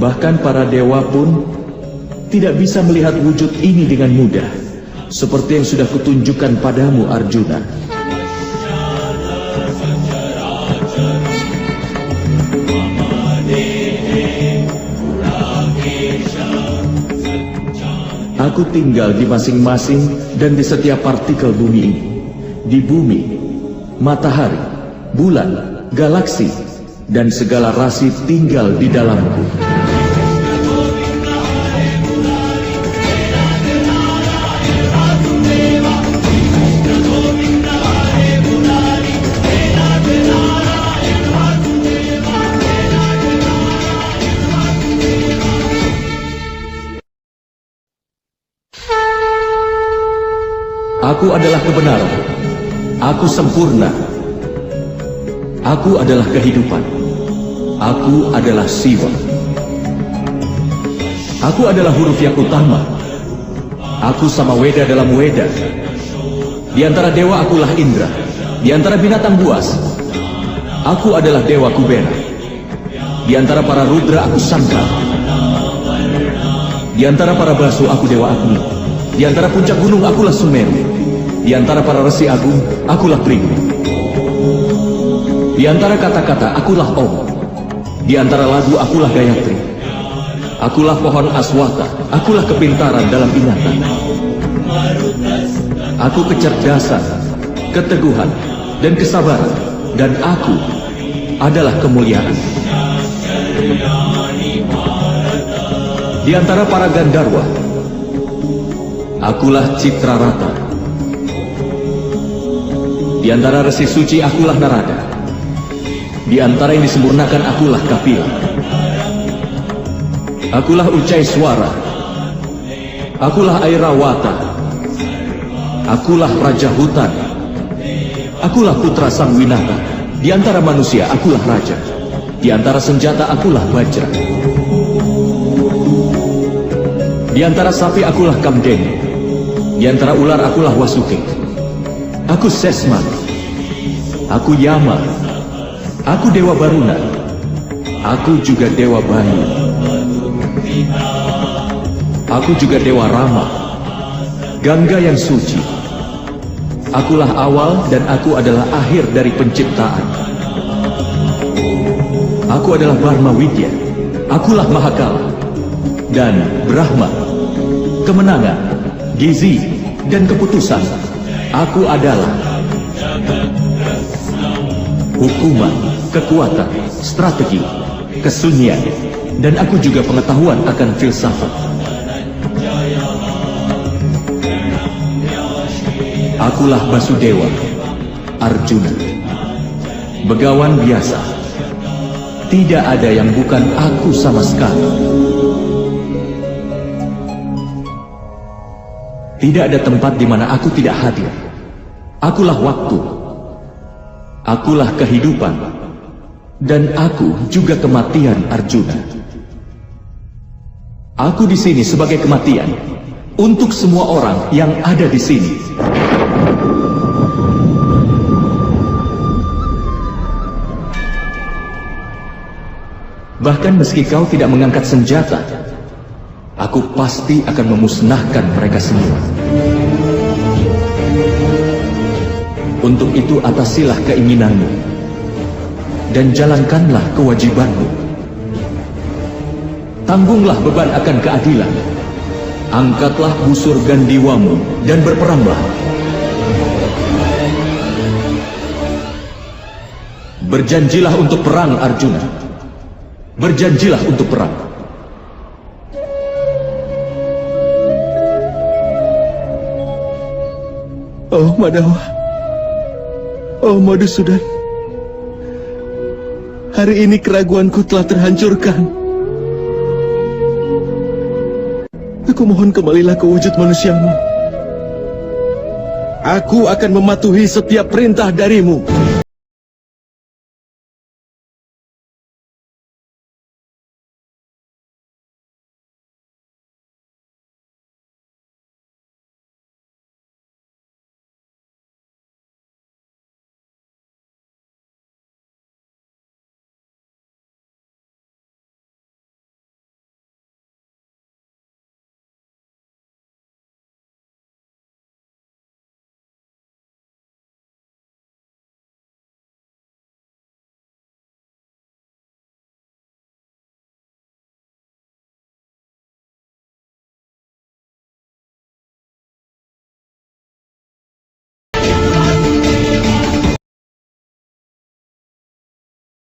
S3: Bahkan para dewa pun tidak bisa melihat wujud ini dengan mudah, seperti yang sudah kutunjukkan padamu, Arjuna. Aku tinggal di masing-masing dan di setiap partikel bumi ini. Di bumi, matahari, bulan, galaksi, dan segala rasi tinggal di dalamku. Aku adalah kebenaran. Aku sempurna. Aku adalah kehidupan. Aku adalah Siwa. Aku adalah huruf yang utama. Aku sama Weda dalam Weda. Di antara dewa akulah Indra. Di antara binatang buas, aku adalah Dewa Kubera. Di antara para Rudra aku Sangkar. Di antara para Basu aku Dewa Agni. Di antara puncak gunung akulah Sumeru. Di antara para resi agung akulah Pringgu. Di antara kata-kata akulah Om. Di antara lagu akulah Gayatri. Akulah pohon aswata. Akulah kepintaran dalam ingatan. Aku kecerdasan, keteguhan, dan kesabaran. Dan aku adalah kemuliaan. Di antara para Gandarwa, akulah Citrarata. Di antara resi suci akulah Narada. Di antara yang disempurnakan akulah Kapila. Akulah Ucai Suara. Akulah Airawata. Akulah Raja Hutan. Akulah putra Sang Winata. Di antara manusia akulah raja. Di antara senjata akulah Bajra. Di antara sapi akulah Kamdeni. Di antara ular akulah Wasuke. Aku Sesman. Aku Yama. Aku Dewa Baruna. Aku juga Dewa Bayu. Aku juga Dewa Rama. Gangga yang suci. Akulah awal dan aku adalah akhir dari penciptaan. Aku adalah Barma Widya. Akulah Mahakala. Dan Brahma. Kemenangan, gizi, dan keputusan. Aku adalah hukuman, kekuatan, strategi, kesunyian, dan aku juga pengetahuan akan filsafat. Akulah Basudewa, Arjuna. Begawan biasa. Tidak ada yang bukan aku sama sekali. Tidak ada tempat di mana aku tidak hadir. Akulah waktu. Akulah kehidupan. Dan aku juga kematian, Arjuna. Aku di sini sebagai kematian untuk semua orang yang ada di sini. Bahkan meski kau tidak mengangkat senjata, aku pasti akan memusnahkan mereka semua. Untuk itu atasilah keinginanmu dan jalankanlah kewajibanmu. Tanggunglah beban akan keadilan. Angkatlah busur gandiwamu dan berperanglah. Berjanjilah untuk perang, Arjuna. Berjanjilah untuk perang.
S4: Oh Madawa. Oh Madhusudan, hari ini keraguanku telah terhancurkan. Aku mohon kembalilah ke wujud manusiamu. Aku akan mematuhi setiap perintah darimu.